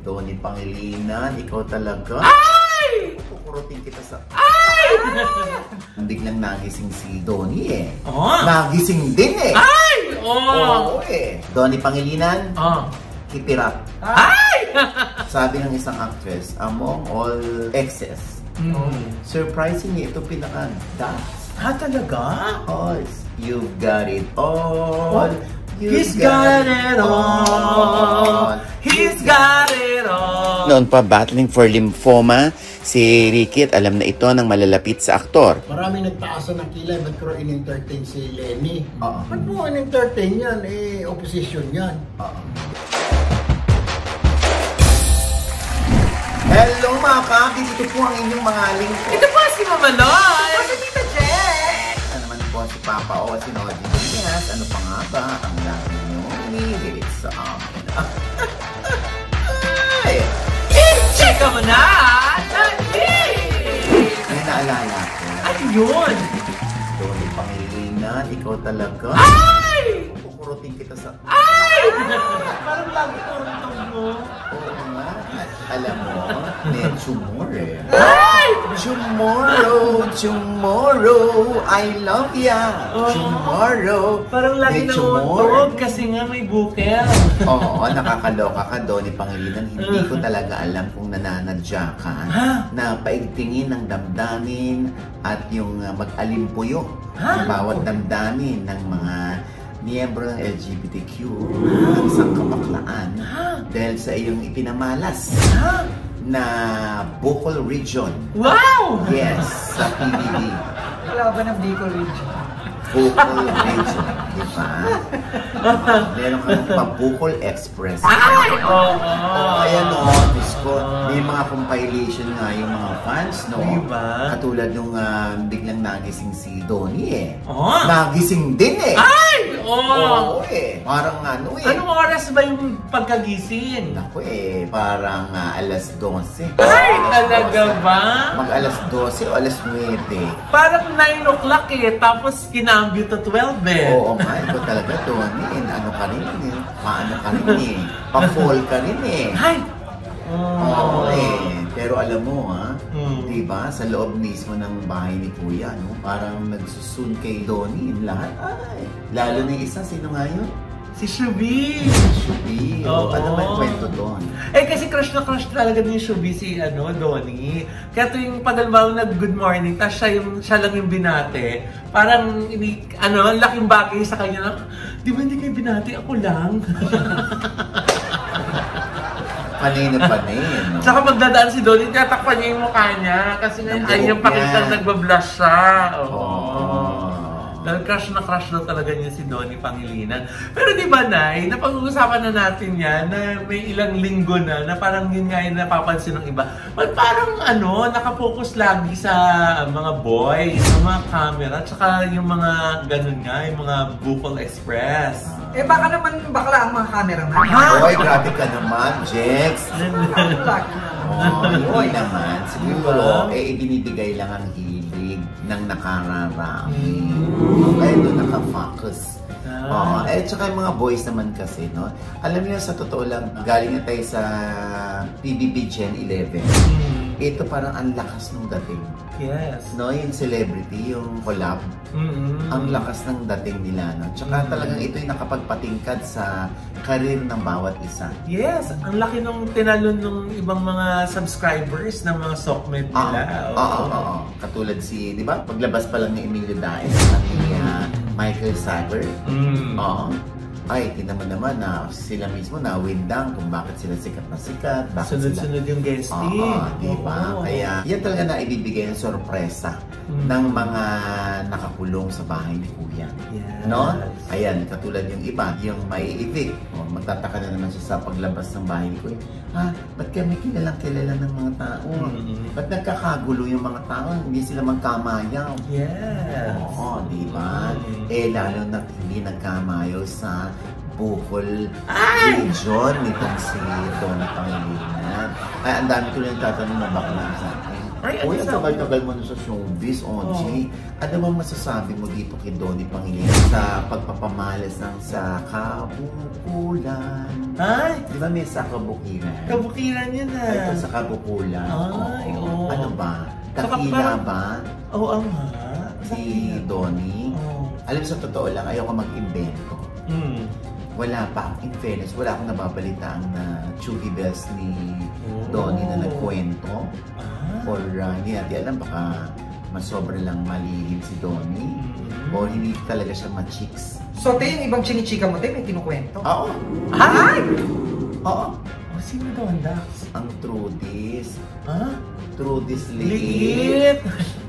Donnie Pangilinan, ikaw talaga. Ay! Kukurutin kita sa... Ay! Biglang nagising si Donnie eh. Oh. Nagising din eh. Ay! Oh! Oo eh. Donnie Pangilinan, Oh. keep it up. Ay! Sabi ng isang actress, among all exes, surprisingly, ito pinaka-dance. Talaga? Because you've got it all. He's got it all. He's got it all. Noon pa battling for lymphoma, si Ricky at alam na ito ng malalapit sa aktor. Maraming nagtaasa ng kilay, ba't ko in-entertain si Lenny? Oo. Ba't mo in-entertain yan? Eh, opposition yan. Hello mga kabi, dito po ang inyong mga lingkod. Ito po si Mama Loy. Ito si Tita Jet. Ano naman po si Papa o si Nodi Diaz. Ano pa nga ba ang lagi nyo inihilit sa amin? Ay! I-check mo na! Dali! May naalala ko. Ano yun? Donnie Pangilinan, ikaw talaga. Ay! Kukurutin kita sa... Ay! Parang lagi ko rin mo. Oo nga. Alam mo, medyo more eh. Ay! Tomorrow, I love ya. Tomorrow, Parang lagi medyo nauuntog kasi nga may bukel. Oo, nakakaloka ka, Donnie Pangilinan. Hindi ko talaga alam kung nananadya ka na paigtingin ng damdamin at yung mag-alimpuyo ng bawat damdamin ng mga miyembro ng LGBTQ ng isang kabaklaan dahil sa iyong ipinamalas na Bicol region. Wow! Yes, sa PBB. Wala ba ng Bicol region? Bicol region, di ba? Meron kang pa-Bicol Express. Ay! Oo! Ayan o, Diyos ko, may mga compilation nga yung mga fans, no? Diba? Katulad nung biglang nagising si Donnie eh. Oh. Nagising din eh. Ay! Oo eh. Parang ano eh. Anong oras ba yung pagkagising? Ako eh, parang alas 12. Ay! Talaga ba? Mag alas 12 o alas 9. Parang 9 o'clock eh, tapos kinambyo to 12 eh. Oo nga, ito talaga Donnie. Ano ka rin eh. Paano ka rin eh. Pa-fall ka rin eh. Ay! Oo eh. Pero alam mo Hmm. diba, sa loob mismo ng bahay ni Kuya, no? Parang nagsusun kay Donnie yung lahat. Ay, lalo na yung isa, sino nga yun? Si Shubi! Shubi. Oo. Ano ba yung kwento doon? Eh kasi crush na crush talaga din yung Shubi si Donnie. Kaya tuwing pag-albaw nag-good morning, tapos siya lang yung binate. Parang, laking bagay sa kanya na, di ba hindi kayo binate? Ako lang. Panay na panay, no? Saka pagdadaan si Donnie, tatakpan niya yung mukha niya. Kasi ay yung pakitang nagbablush siya. Dahil crush na talaga niya si Donnie Pangilinan. Pero di ba, Nay, napag-uusapan na natin yan na may ilang linggo na parang yun nga yung napapansin ng iba. But parang nakapokus lagi sa mga boys, sa mga camera, tsaka yung mga ganun nga, yung mga Bicol Express. Eh baka naman bakla ang mga cameraman. Hoy, grabe ka naman, Jex. Hindi naman. Siguro, ibinibigay lang ang hilig ng nakararami. Kaya doon nakafocus. Tsaka yung mga boys naman kasi, no? Alam niyo, sa totoo lang, galing na tayo sa PBB Gen 11. Ito parang ang lakas ng dating. Yes. No, yung celebrity, yung collab. Ang lakas ng dating nila, no? Tsaka talagang ito yung nakapagpatingkad sa karir ng bawat isa. Yes, ang laki nung tinalon ng ibang mga subscribers ng mga sockmate nila. Oo. Katulad di ba? Paglabas pa lang ni Emilio Daes ni Michael Sager. Ay, tinaman naman na sila mismo na-windang kung bakit sila sikat na sikat. Sunod-sunod yung guesting. Diba? Kaya yan talaga na ibibigay ng sorpresa ng mga nakakulong sa bahay ni Kuya. Yes. No? Ayan, katulad yung iba, yung may evict. Magtataka na naman siya sa paglabas ng bahay ni Kuya. Ba't kami kilala ng mga tao? Ba't nagkakagulo yung mga tao? Hindi sila magkamayaw. Yes. Oo, diba? Lalo na hindi nagkamayaw sa Bicol region nitong si Donnie Pangilinan. Ay, ang dami ko lang tatanong na bakla sa akin. Ay, Uy, ano ang sabi? tagal-tagal mo na sa showbiz, Onji. Ano bang masasabi mo dito kay Donnie Pangilinan sa pagpapamalas ng sa kabukulan? Ay, Di ba may sa kabukiran? kabukiran yun Ito ah. sa kabukulan. Ay, oo. Ano ba? Saka Takila parang- ba Oo, ang nga. si Donnie? Oo. Alam, sa totoo lang, ayoko mag-invento. Hmm. Wala pa, in fairness, wala akong nababalitaan na Chugi Bells ni Oh. Donnie na nagkwento. Ah. Or hindi natin alam, baka mas sobra lang malihim si Donnie. Mm. Or hindi talaga siya ma-chicks. So, te, yung ibang chinichika mo, te, may kinukwento. Oo. Ay! Oo. Oh, sino doon, Dax? Ang Trudis. Ha? Trudis Liit! liit.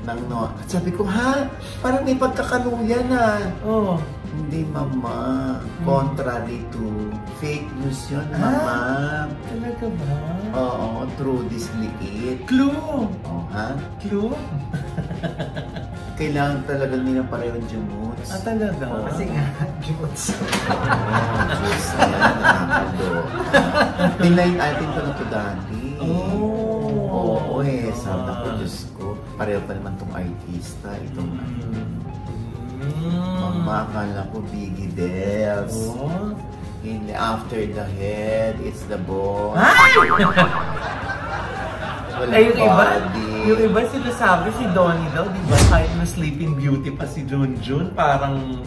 Nang no. At sabi ko, ha? Parang may pagkakaluyan ah. Oh. Hindi, mama. Contrary to fake news yun, mama. Talaga ba? Oo, Trudis liit. Clue! Oh, ha? Clue? Kailangan talaga nila pareho jumuts. Ah, talaga? Oo. Kasi nga, Jules. Oh, Diyos yan, nakakalo. Pinline natin ko na ito dati. Oo, sabi ko, Diyos ko, pareho pa naman itong artista, itong Mama, akala ko Biggie Dells. Oh. Hindi, after the head, it's the boss. Ay! Walang Ay, body. yung iba sinasabi si Donnie daw, di ba? Kahit na Sleeping Beauty pa si Junjun, parang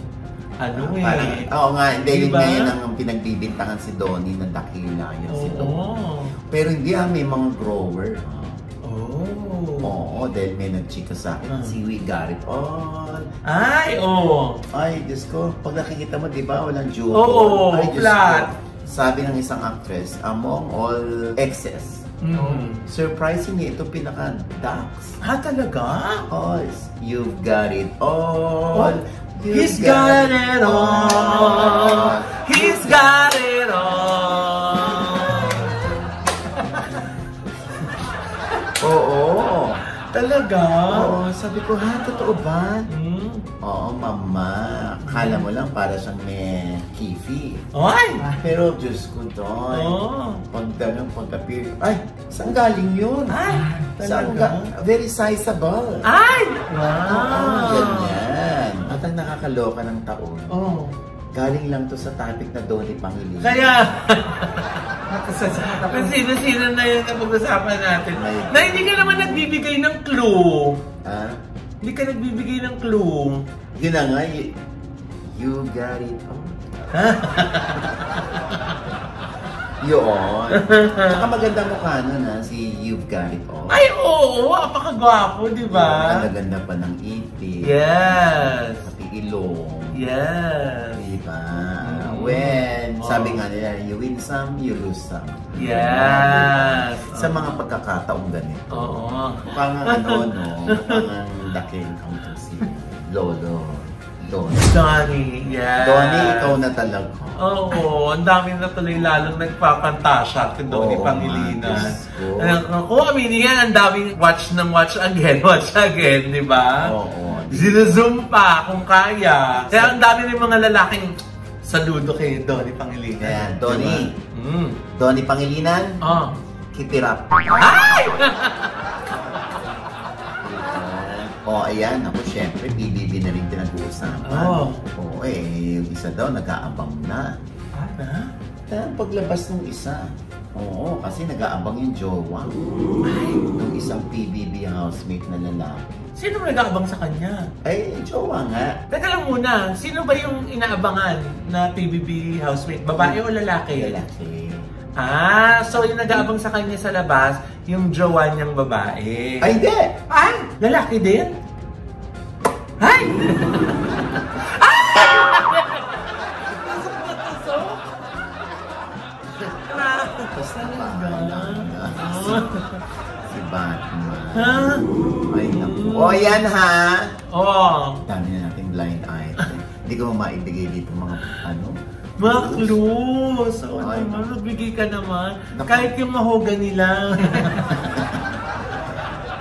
ano eh. Oo nga, hindi yun Diba? ngayon ang pinagbibintangan si Donnie na dakila yun si Donnie. Oo. Pero hindi may mga grower. Oh. Oo, dahil may nagchika sa akin, Ah. si We Got It All. Ay, oo. Ay, Diyos ko, pag nakikita mo, di ba, walang jewel. Oo, Ay, Diyos flat. ko. Sabi ng isang actress, among all exes, surprisingly, ito pinaka-dax. Ha, talaga? Because you've got it all. You've He's got it all. He's got it all. Oo. Talaga? Oo, sabi ko, ha, totoo ba? Hmm? Oo, mama. Akala mo lang para siyang may kifi. Ay! Pero, Diyos ko, Doy. Oo. Pag-appear, ay, saan galing yun? Ay! Saan Talaga? Very sizable. Ay! Oo, Wow! ganyan. At ang nakakaloka ng taon, Oh. galing lang to sa topic na Donnie Pangilinan. Kaya, Nakasasama kung sino-sino na yun na pag-usapan natin. May- Na hindi ka naman nagbibigay ng clue. Ha? Hindi ka nagbibigay ng clue. Yun na nga, you got it all. Yun. Saka maganda mukha nun ha, si You've Got It All. Ay, oo! Apakagwapo, di ba? Ganda-ganda pa ng ipit. Yes! Pati ilong. Yes! Diba? When, sabi nga nila, you win some, you lose some. Yes! Sa mga pagkakataong ganito. Oo. Mukhang ano, no? Mukhang ang daking ang si Lolo. Donnie. Donnie, yes. Donnie, ikaw na talaga. Oo, ang dami na tuloy lalong nagpapantasya kay Donnie Oo, Pangilinan. Diyos ko. Kung aminin yan, ang daming watch watch again, di ba? Oo. Zino-zoom pa kung kaya. Kaya ang dami ng mga lalaking saludo kay Donnie Pangilinan. Kaya, Donnie. Diba? Mm. Donnie Pangilinan, Oh. keep it up. Ay! Ayan. Ako, syempre, PBB na rin pinag-uusapan. Oo. Yung isa daw, nag-aabang na. Ha? Kaya paglabas ng isa, kasi nag-aabang yung jowa. Nung isang PBB housemate na lalaki. Sino nag-aabang sa kanya? Ay, jowa nga. Teka lang muna, sino ba yung inaabangan na PBB housemate? Babae o lalaki? Lalaki. So yung nag-aabang sa kanya sa labas, yung jowa niyang babae. Ay, hindi! Ay! Lalaki din? Ay! Basta si Batman. Ha? Ay, naku. Yan ha! Oo. Dami na natin blind item. Hindi ko maibigay dito mga Mga clues. Oo Ay. naman, magbigay ka naman. Naku. Kahit yung mahogany lang.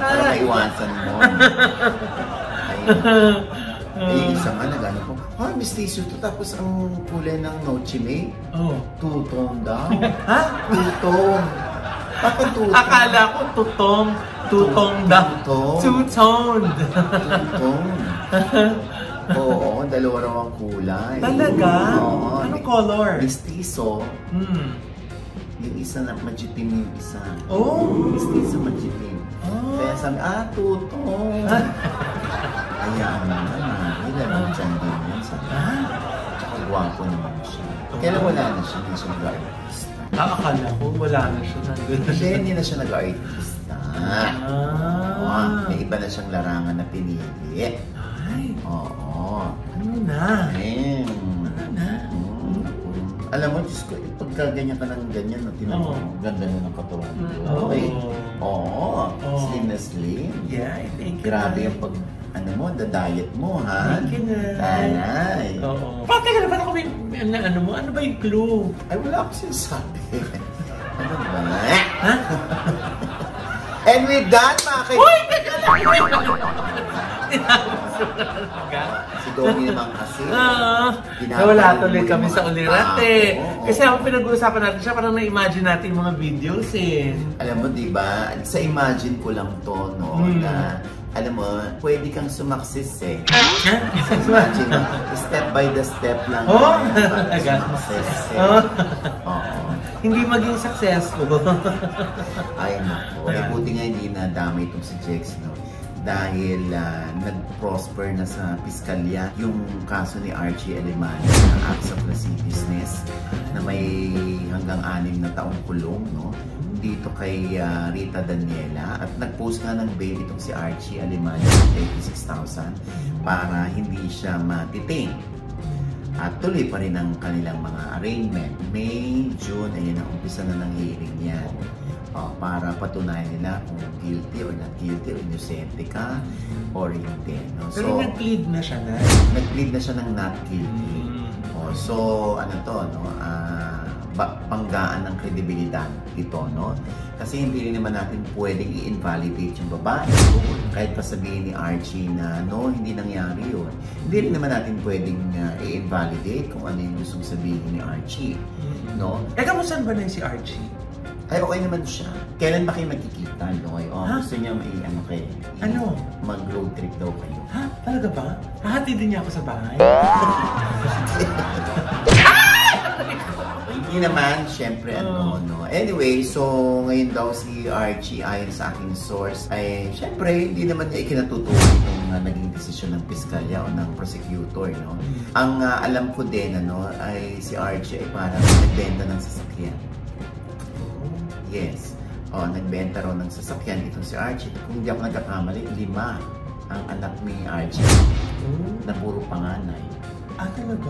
para maiwasan mo. Ay, yung isa nga nag-ano ko, mistiso to. Tapos ang kulay ng Noche May, Oh. two-tone daw. Ha? Two-tone. Bakit two-tone? Akala ko tutong. Two-toned daw. Two-toned. Oo, dalawa raw ang kulay. Talaga? Oo. Anong color? Mistiso. Yung isa na majitim yung isa. Oh! Mistiso majitim. Kaya sabi, two-tone. Ayan naman, hindi naman dyan din yan. Tsaka guwapo naman siya. Kaya wala na siya, hindi siya nag-artista. Akala ko wala na siya nandun. Hindi na siya nag-artista. May iba na siyang larangan na pinili. Ay! Oo. Ano na? Ano na? Alam mo, Diyos ko, pagka ganyan ka ng ganyan, tinanong mo, ganda na ng katawan mo. Oo. Slim na slim. Yeah, I think. Grabe yung pag, the diet mo, ha? Thank you, Nay. Tanay. Oo. Teka na, paano kung ano ba yung clue? Ay, wala akong sinasabi. Ano ba? Ha? And with that, mga kaibigan. Uy! Teka lang! Si Domi naman kasi. Wala tuloy kami sa ulirate. Kasi ako pinag-uusapan natin siya, parang na-imagine natin yung mga videos eh. Alam mo, di ba? Sa imagine ko lang to, no? Na, alam mo, pwede kang sumaksis eh. Imagine mo, step by the step lang. Success eh. Hindi maging successful. Ay, naku. Buti nga hindi nadamay itong si Jex, no? Dahil nag-prosper na sa piskalya yung kaso ni Archie Alemania ng acts of lasciviousness na may hanggang 6 na taong kulong, no? Dito kay Rita Daniela, at nag-post nga ng bail itong si Archie Alemania ng 26,000 para hindi siya matiting. At tuloy pa rin ang kanilang mga arraignment. May, June, ayun ang umpisa na ng hearing yan. Para patunayan nila kung guilty or not guilty, or innocente ka, or hindi. No? Pero nag-plead na siya na? Nag-plead na siya ng not guilty. So, ano to, no? Panggaan ng kredibilidad ito, no? Kasi hindi rin naman natin pwedeng i-invalidate yung babae. Kahit pa sabihin ni Archie na, no, hindi nangyari yun. Hindi rin naman natin pwedeng i-invalidate kung ano yung gustong sabihin ni Archie, no? Kamusta ba na yung si Archie? Ay, okay naman siya. Kailan ba kayo magkikita, Loy? Gusto niya mag-road trip daw kayo. Ha? Talaga ba? Hahati din niya ako sa bahay. Hindi naman, syempre, no. Anyway, so, ngayon daw si Archie, ayon sa aking source, ay, syempre, hindi naman niya ikinatutuwa itong naging desisyon ng piskalya o ng prosecutor, no. Ang alam ko din, ay si Archie ay parang nagbenta ng sasakyan. Yes. Nagbenta raw ng sasakyan itong si Archie. Kung hindi ako nagkakamali, 5 ang anak ni Archie na puro panganay. Talaga?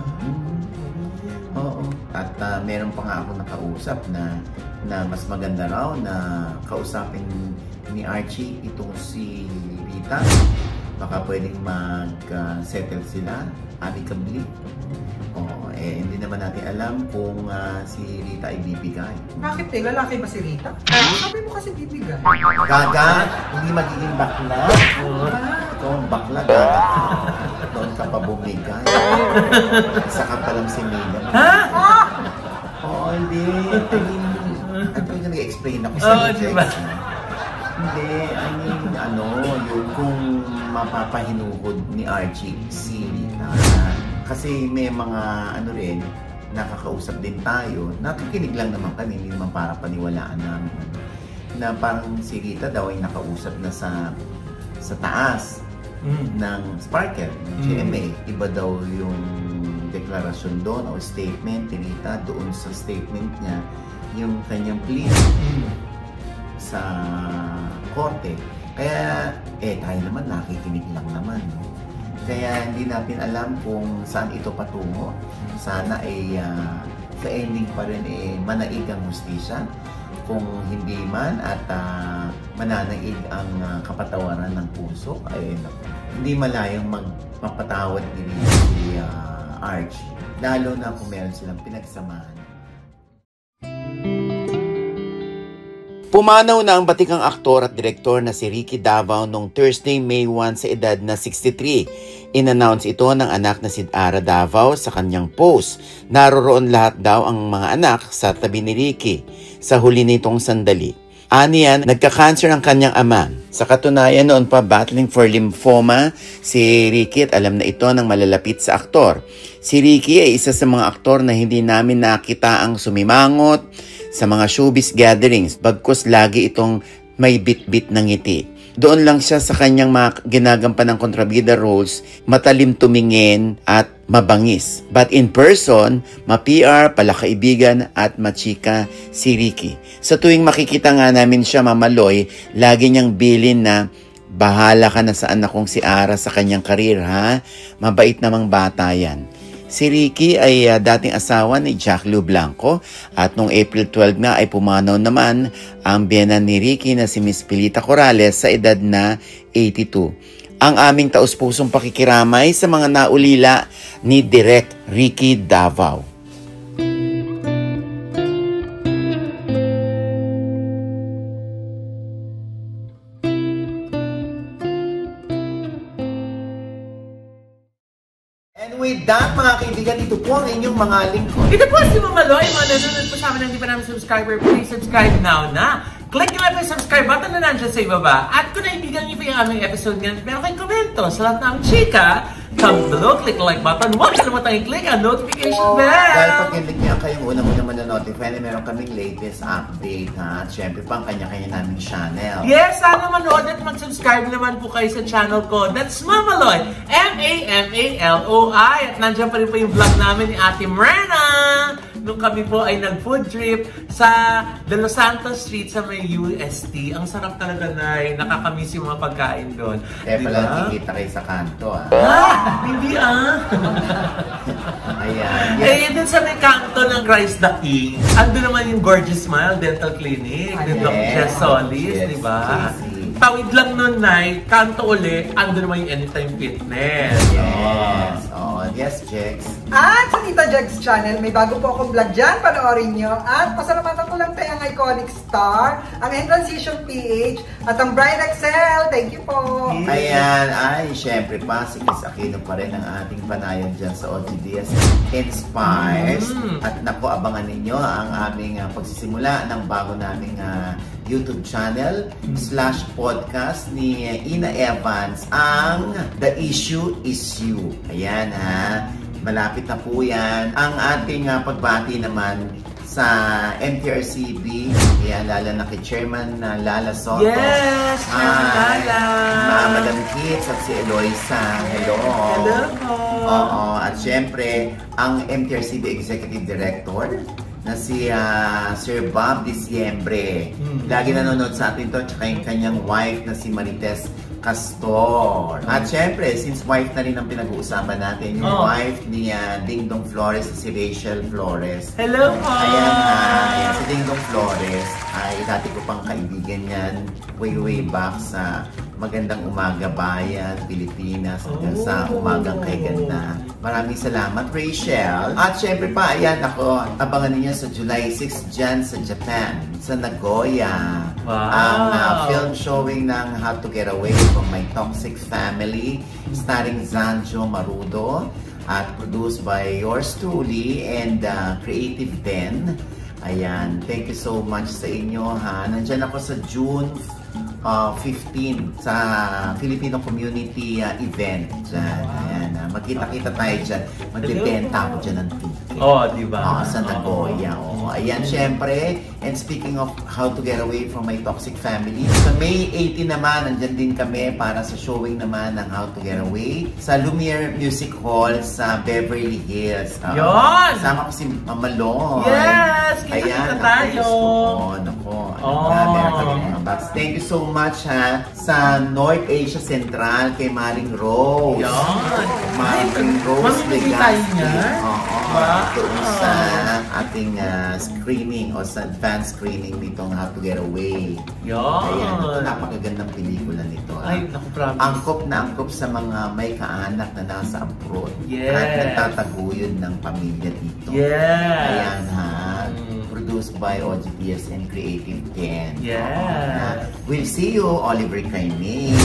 Oo. At meron pa nga ako nakausap na mas maganda raw na kausapin ni Archie itong si Rita. Baka pwedeng mag-settle sila amicably. Hindi naman natin alam kung si Rita ay bibigay. Bakit lalaki ba si Rita? Sabi mo kasi bibigay. Gaga, hindi magiging bakla. Ikaw ang bakla, gaga. Doon ka pa bumigay. Isa ka palang si Mila. Ha? Hindi. Ano yung nag-explain ako sa diba? Hindi, yung kung mapapahinuhod ni Archie si Rita. Kasi may mga nakakausap din tayo, nakikinig lang naman kami, hindi naman para paniwalaan namin. Na parang si Rita daw ay nakausap na sa taas ng Sparkle, ng GMA. Iba daw yung deklarasyon doon o statement ni Rita doon sa statement niya, yung kanyang plea sa korte. Kaya, tayo naman nakikinig lang naman. No? Kaya hindi natin alam kung saan ito patungo. Sana ay sa ending pa rin manaig ang hustisya. Kung hindi man at mananaig ang kapatawaran ng puso, ay hindi malayong magpapatawad din si Archie. Lalo na kung meron silang pinagsamahan. Pumanaw na ang batikang aktor at direktor na si Ricky Davao noong Thursday, May 1 sa edad na 63. In-announce ito ng anak na si Ara Davao sa kanyang post. Naroroon lahat daw ang mga anak sa tabi ni Ricky sa huli nitong sandali. Aniyan, nagka-cancer ang kanyang ama. Sa katunayan, noon pa battling for lymphoma si Ricky at alam na ito ng malalapit sa aktor. Si Ricky ay isa sa mga aktor na hindi namin nakita ang sumimangot sa mga showbiz gatherings, bagkus lagi itong may bit-bit ng ngiti. Doon lang siya sa kanyang mga ginagampan ng kontrabida roles, matalim tumingin at mabangis. But in person, ma-PR, palakaibigan at machika si Ricky. Sa tuwing makikita nga namin siya mamaloy, lagi niyang bilin na bahala ka na saan akong si Ara sa kanyang karir ha. Mabait namang bata yan. Si Ricky ay dating asawa ni Jack Lou Blanco at noong April 12 nga ay pumanaw naman ang biyenan ni Ricky na si Miss Pilita Corrales sa edad na 82. Ang aming taus-pusong pakikiramay sa mga naulila ni Direk Ricky Davao. And with that, mga kaibigan, ito po ang inyong mga lingkod. Ito po si Mama Loy, mga nanonood po sa amin ng hindi pa namin subscriber. Please subscribe now na. Click nyo lang po yung subscribe button na nandiyan sa ibaba. At kung naibigan nyo po yung aming episode ngayon, meron kayong komento sa lahat ng chika, come below, click the like button. Huwag kalimutan yung click ang notification bell. Dahil pag click niya kayong una mo naman na-notify na meron kaming latest update ha. At syempre pa ang kanya-kanya naming channel. Yes, sana manood at mag-subscribe naman po kayo sa channel ko. That's Mama Loy, M-A-M-A-L-O-I. At nandiyan pa rin po yung vlog namin ni Ate Mrena. Nung kami po ay nag-food trip sa De Los Santos Street sa may UST. Ang sarap talaga na nakakamiss yung mga pagkain doon. Kaya pala kikita kayo sa kanto ah. Hindi ah. Ayan. Eh, dun sa may kanto ng Christ the King, ando naman yung Gorgeous Smile Dental Clinic, ni Doc Jess Solis, di ba? Tawid lang nun, Nay, kanto uli, ando naman yung Anytime Fitness. Yes. Oh, yes, Jex. At sa Tita Jegs channel, may bago po akong vlog dyan, panoorin nyo. At pasalamatan ko lang tayo ang Iconic Star, ang N-Transition PH, at ang Bright Excel. Thank you po. Ayan, ay, syempre pa, si Chris Aquino pa rin ang ating panayon dyan sa OGDS Inspires. At naku, abangan ninyo ang aming pagsisimula ng bago naming YouTube channel /podcast ni Ina Evans, ang The Issue Is You. Ayan ha, malapit na po yan. Ang ating pagbati naman sa MTRCB, ayan, lala na kay Chairman Lala Soto. Yes, Chairman Lala. Madam Kits at si Eloisa. Hello. Hello po. Oo, at syempre, ang MTRCB Executive Director na si Sir Bob Diciembre. Lagi nanonood sa atin to, tsaka yung kanyang wife na si Marites Castor. At syempre, since wife na rin ang pinag-uusapan natin, yung wife ni Dingdong Flores, si Rachel Flores. Hello po! Ayan, si Dingdong Flores ay dati ko pang kaibigan yan way back sa Magandang Umaga Bayan, Pilipinas, hanggang sa Umagang Kay Ganda. Maraming salamat, Rachel. At syempre pa, ayan ako, abangan niyo sa July 6 dyan sa Japan, sa Nagoya. Wow. Ang film showing ng How to Get Away from My Toxic Family, starring Zanjo Marudo, at produced by yours truly and Creative Den. Ayan, thank you so much sa inyo ha. Nandyan ako sa June 15 sa Filipino Community Event dyan. Ayan, magkita-kita tayo dyan. Magbibenta ako dyan ng ticket. Oh, di ba? Sa Nagoya. Oh. Ayan, syempre. And speaking of How to Get Away from My Toxic Family, sa May 18 naman, nandyan din kami para sa showing naman ng How to Get Away sa Lumiere Music Hall sa Beverly Hills. Yun! Sama ko si Mamalo. Yes! Kita-kita tayo! Thank you so much ha sa North Asia Central kay Maring Rose. Yan! Maring Rose Mamimili tayo niyan? Doon sa ating screening o sa advanced screening nitong How to Get Away. Yan! Ayan, ito napakagandang pelikula nito. Ay, naku, promise. Angkop na angkop sa mga may kaanak na nasa abroad. Yes! At nagtataguyod ng pamilya dito. Yes! Ayan ha. Produced by OGPS and Creative Den. Yes! We'll see you, Oliver Caime,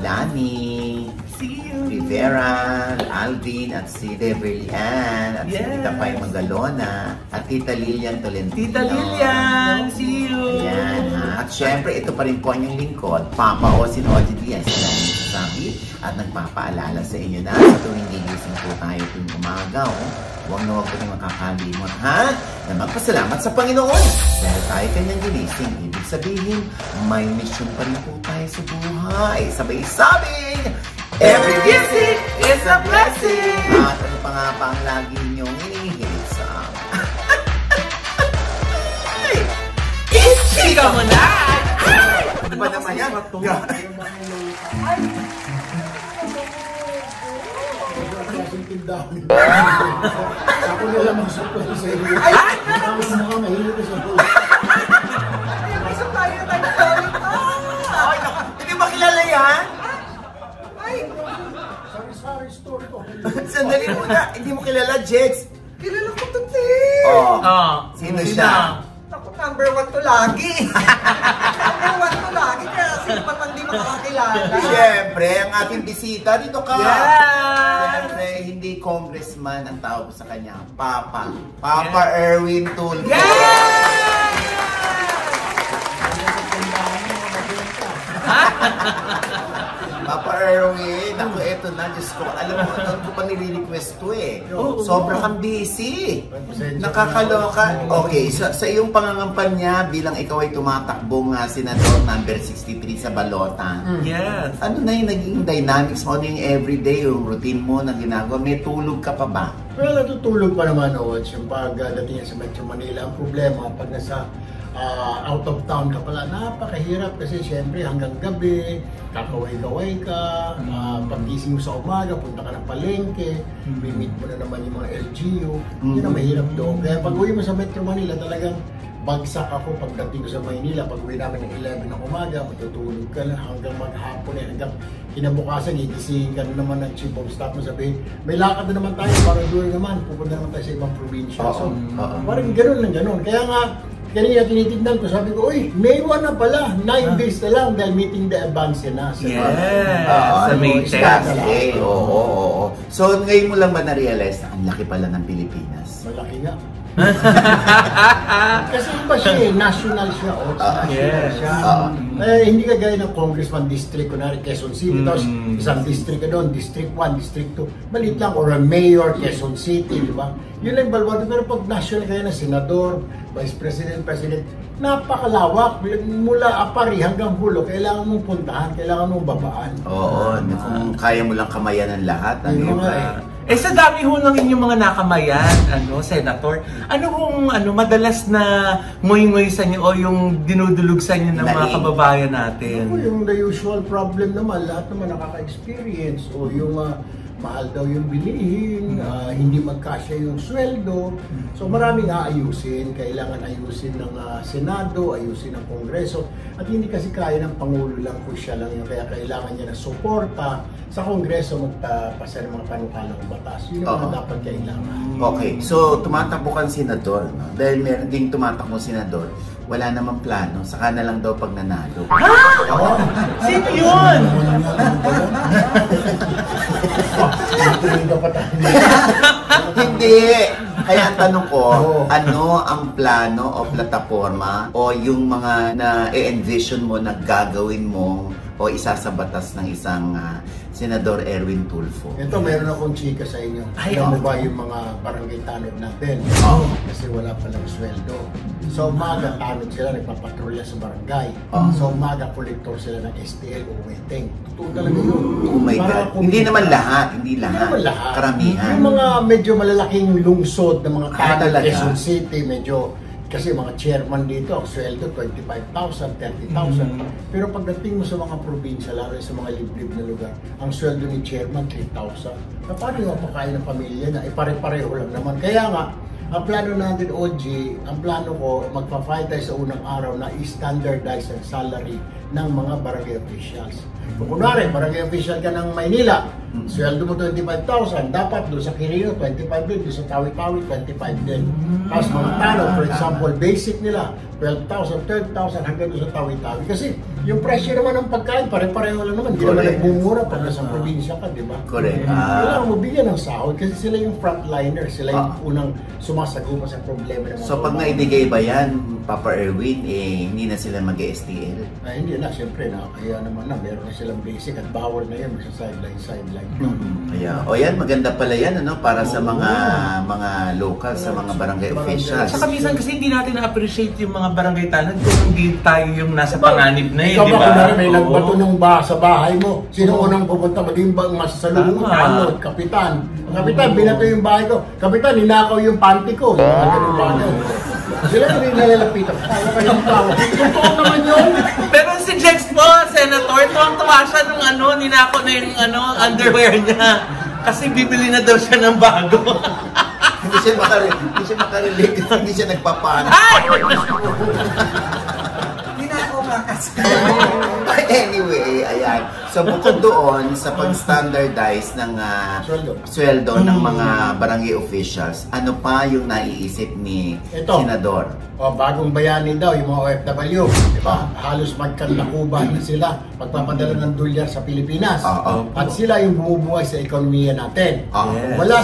Lani, See you! Rivera, Alvin, at si Beverly Ann, at si Tita Pai Magalona, at Tita Lilian Tolentino. Tita Lilian! See you! Ayan ha. At syempre, ito pa rin po ang inyong lingkod, Papa Osin Oji Diaz, sabi at nagpapaalala sa inyo na sa tuwing gigising po tayo tuwing umaga, huwag na huwag po nang makakalimot, ha? Na magpasalamat sa Panginoon dahil tayo kanyang ginising. Ibig sabihin, may mission pa rin po tayo sa buhay. Sabay-sabing, every gising is a blessing! At ano pa nga pa ang lagi niyong inihilig sa amin? Chika mo na! Ano ba naman yan? Ako na lang mag-supply sa iyo. Tapos mo ka, mahilig ko sa iyo. May supply na tayo ng tonic. Ay, naku, hindi ba kilala yan? Ay, Sari-sari store ko. Sandali muna, hindi mo kilala, Jex. kilala ko to, te. Sino siya? Ako, number 1 to lagi. Number 1 to lagi, kaya sino pa man di makakakilala. Siyempre, ang ating bisita, dito ka. Yes! Siyempre, hindi congressman ang tawag sa kanya. Papa Erwin Tulfo. Papa Erwin, ako eto na, Diyos ko, alam mo, ano ko pa nire-request to eh. Sobrang kang busy. Nakakaloka. Okay, sa iyong pangangampanya bilang ikaw ay tumatakbong senador number 63 sa balota. Yes. Ano na yung naging dynamics mo? Ano yung everyday, yung routine mo na ginagawa? May tulog ka pa ba? Well, natutulog pa naman, Ods, yung pagdating sa Metro Manila. Ang problema, pag nasa out of town ka pala, napakahirap kasi syempre hanggang gabi, kakaway-kaway ka, paggising mo sa umaga, punta ka ng palengke, meet mo na naman yung mga LGU, yun ang mahirap doon. Kaya pag uwi mo sa Metro Manila, talagang bagsak ako pagdating ko sa Maynila. Pag uwi namin ng 11 ng umaga, matutulog ka na hanggang maghapon hanggang kinabukasan, gigising ka na naman ng chief of staff mo, sabihin, may lakad na naman tayo, para doon naman, pupunta naman tayo sa ibang probinsya. So, parang gano'n lang gano'n. Kaya nga, kanina tinitignan ko, sabi ko, uy, May 1 na pala, 9 days na lang dahil meeting the advance na. Sa May 10. Oo. So, ngayon mo lang ba na-realize na ang laki pala ng Pilipinas? Malaki nga. Kasi iba siya national siya. National siya. Hindi ka gaya ng congressman district, kunwari Quezon City, tapos isang district ka doon, district 1, district 2, maliit lang, or a mayor, Quezon City, di ba? Yun lang balwado, pero pag national kaya ng senador, vice president, president, napakalawak, mula Apari hanggang Hulo, kailangan mong puntahan, kailangan mong babaan. Oo, kung kaya mo lang kamayan ng lahat, ano ba? Sa dami ho ng inyong mga nakamayan, Senator, madalas na ngoy-ngoy sa inyo o yung dinudulog sa inyo ng mga kababayan natin? Yung the usual problem naman, lahat naman nakaka-experience, o yung mahal daw yung bilihin, hindi magkasya yung sweldo. So maraming aayusin, kailangan ayusin ng Senado, ayusin ng Kongreso. At hindi kasi kaya ng Pangulo lang kung siya lang yun, kaya kailangan niya na suporta sa Kongreso magpasa ng mga panukalang batas. Yun ang dapat kailangan. Okay, so tumatakbo kang senador, no? Dahil meron ding tumatakbo senador, wala namang plano, saka na lang daw pag nanalo. Sino yun? Hindi! Kaya ang tanong ko, ano ang plano o plataforma o yung mga na-envision mo na gagawin mo o isasabatas ng isang Senador Erwin Tulfo? Ito, meron akong chika sa inyo. Alam mo ba yung mga barangay tanod natin? Kasi wala palang sweldo. So umaga, tanod sila, nagpapatrolya sa barangay. So umaga, kolektor sila ng STL o waiting. Totoo talaga yun. Oh my God. Hindi naman lahat. Hindi lahat. Karamihan. Yung mga medyo malalaking lungsod ng mga tanod, talaga? Quezon City, medyo kasi mga chairman dito, ang sweldo 25,000, 30,000. Pero pagdating mo sa mga probinsya, lalo sa mga liblib na lugar, ang sweldo ni chairman 3,000. Na paano yung mapakain ng pamilya na pare-pareho lang naman. Kaya nga, ang plano natin, OG, ang plano ko, magpa-fight tayo sa unang araw na i-standardize ang salary ng mga barangay officials. Kung kunwari, barangay official ka ng Maynila, sweldo mo 25,000, dapat doon sa Quirino, 25 din, doon sa Tawi-Tawi, 25 din. Tapos mga talo, for example, basic nila, 12,000, 12,000 hanggang doon sa Tawi-Tawi. Kasi yung presyo naman ng pagkain, pare-pareho lang naman. Hindi naman nagmumura pag nasa probinsya ka, di ba? Correct. Kailangan mo bigyan ng sahod kasi sila yung frontliner, sila yung unang sumasagupa sa problema ng mga So pag naibigay ba yan, Papa Erwin, hindi na sila mag-STL? Ay, hindi na, siyempre, kaya naman na, meron na silang basic at bawal na yan, magsa-sideline. Kaya, o yan, maganda pala yan, ano, para sa mga local, sa mga barangay officials. Saka minsan kasi hindi natin na-appreciate yung mga barangay tanod kung hindi tayo yung nasa panganib na Ikaw di ba, ba? kunwari may nagbato ng sa bahay mo, sino unang pupunta, maging bang masasalubong, tanod, kapitan. Ang kapitan, binato yung bahay ko. Kapitan, ninakaw yung panty ko. Mga ganun bagay. Sila yung nilalapitan. Tawa kayo ng tawa. Totoo naman yun. Pero si Jex po, Senator, tuwang-tuwa siya nung ninako na yung underwear niya. Kasi bibili na daw siya ng bago. Hindi siya makarelate, hindi siya nagpapaano. Hindi na ako kasi. Anyway, ayan. So bukod doon sa pag-standardize ng sweldo ng mga barangay officials, ano pa yung naiisip ni Senador? Bagong bayani daw yung mga OFW, di ba? Halos magkandakuban na sila pagpapadala ng dolyar sa Pilipinas. At sila yung bumubuhay sa ekonomiya natin. Wala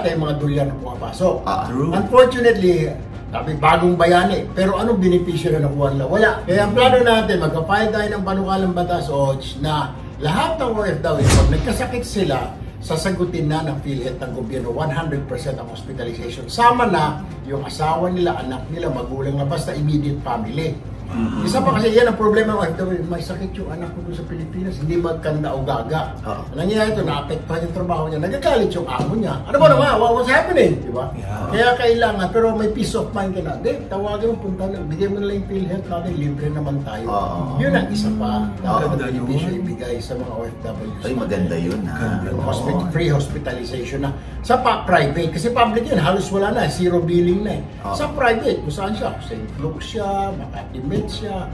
tayong mga dolyar na pumapasok. Unfortunately, sabi, bagong bayani. Pero anong benepisyo na nakuha nila? Wala. Kaya ang plano natin, magkapahid tayo ng panukalang batas na lahat ng OFW, pag nagkasakit sila, sasagutin na ng PhilHealth ng gobyerno 100% ang hospitalization. Sama na yung asawa nila, anak nila, magulang na, basta immediate family. Isa pa kasi yan ang problema ng OFW, may sakit yung anak ko doon sa Pilipinas, hindi magkanda o gaga. Nangyayari ito, naapektuhan yung trabaho niya, nagagalit yung amo niya. Ano ba naman? What's happening? Diba? Kaya kailangan, pero may peace of mind ka na. Tawagin mo, punta na, bigyan mo na lang yung PhilHealth natin, libre naman tayo. Yun ang isa pa. Dapat na benepisyo ibigay sa mga OFW. Ay, maganda yun, ha? Free hospitalization na. Sa private, kasi public yun, halos wala na, zero billing na eh. Sa private, kung saan siya, St. Luke siya, Makati Med siya,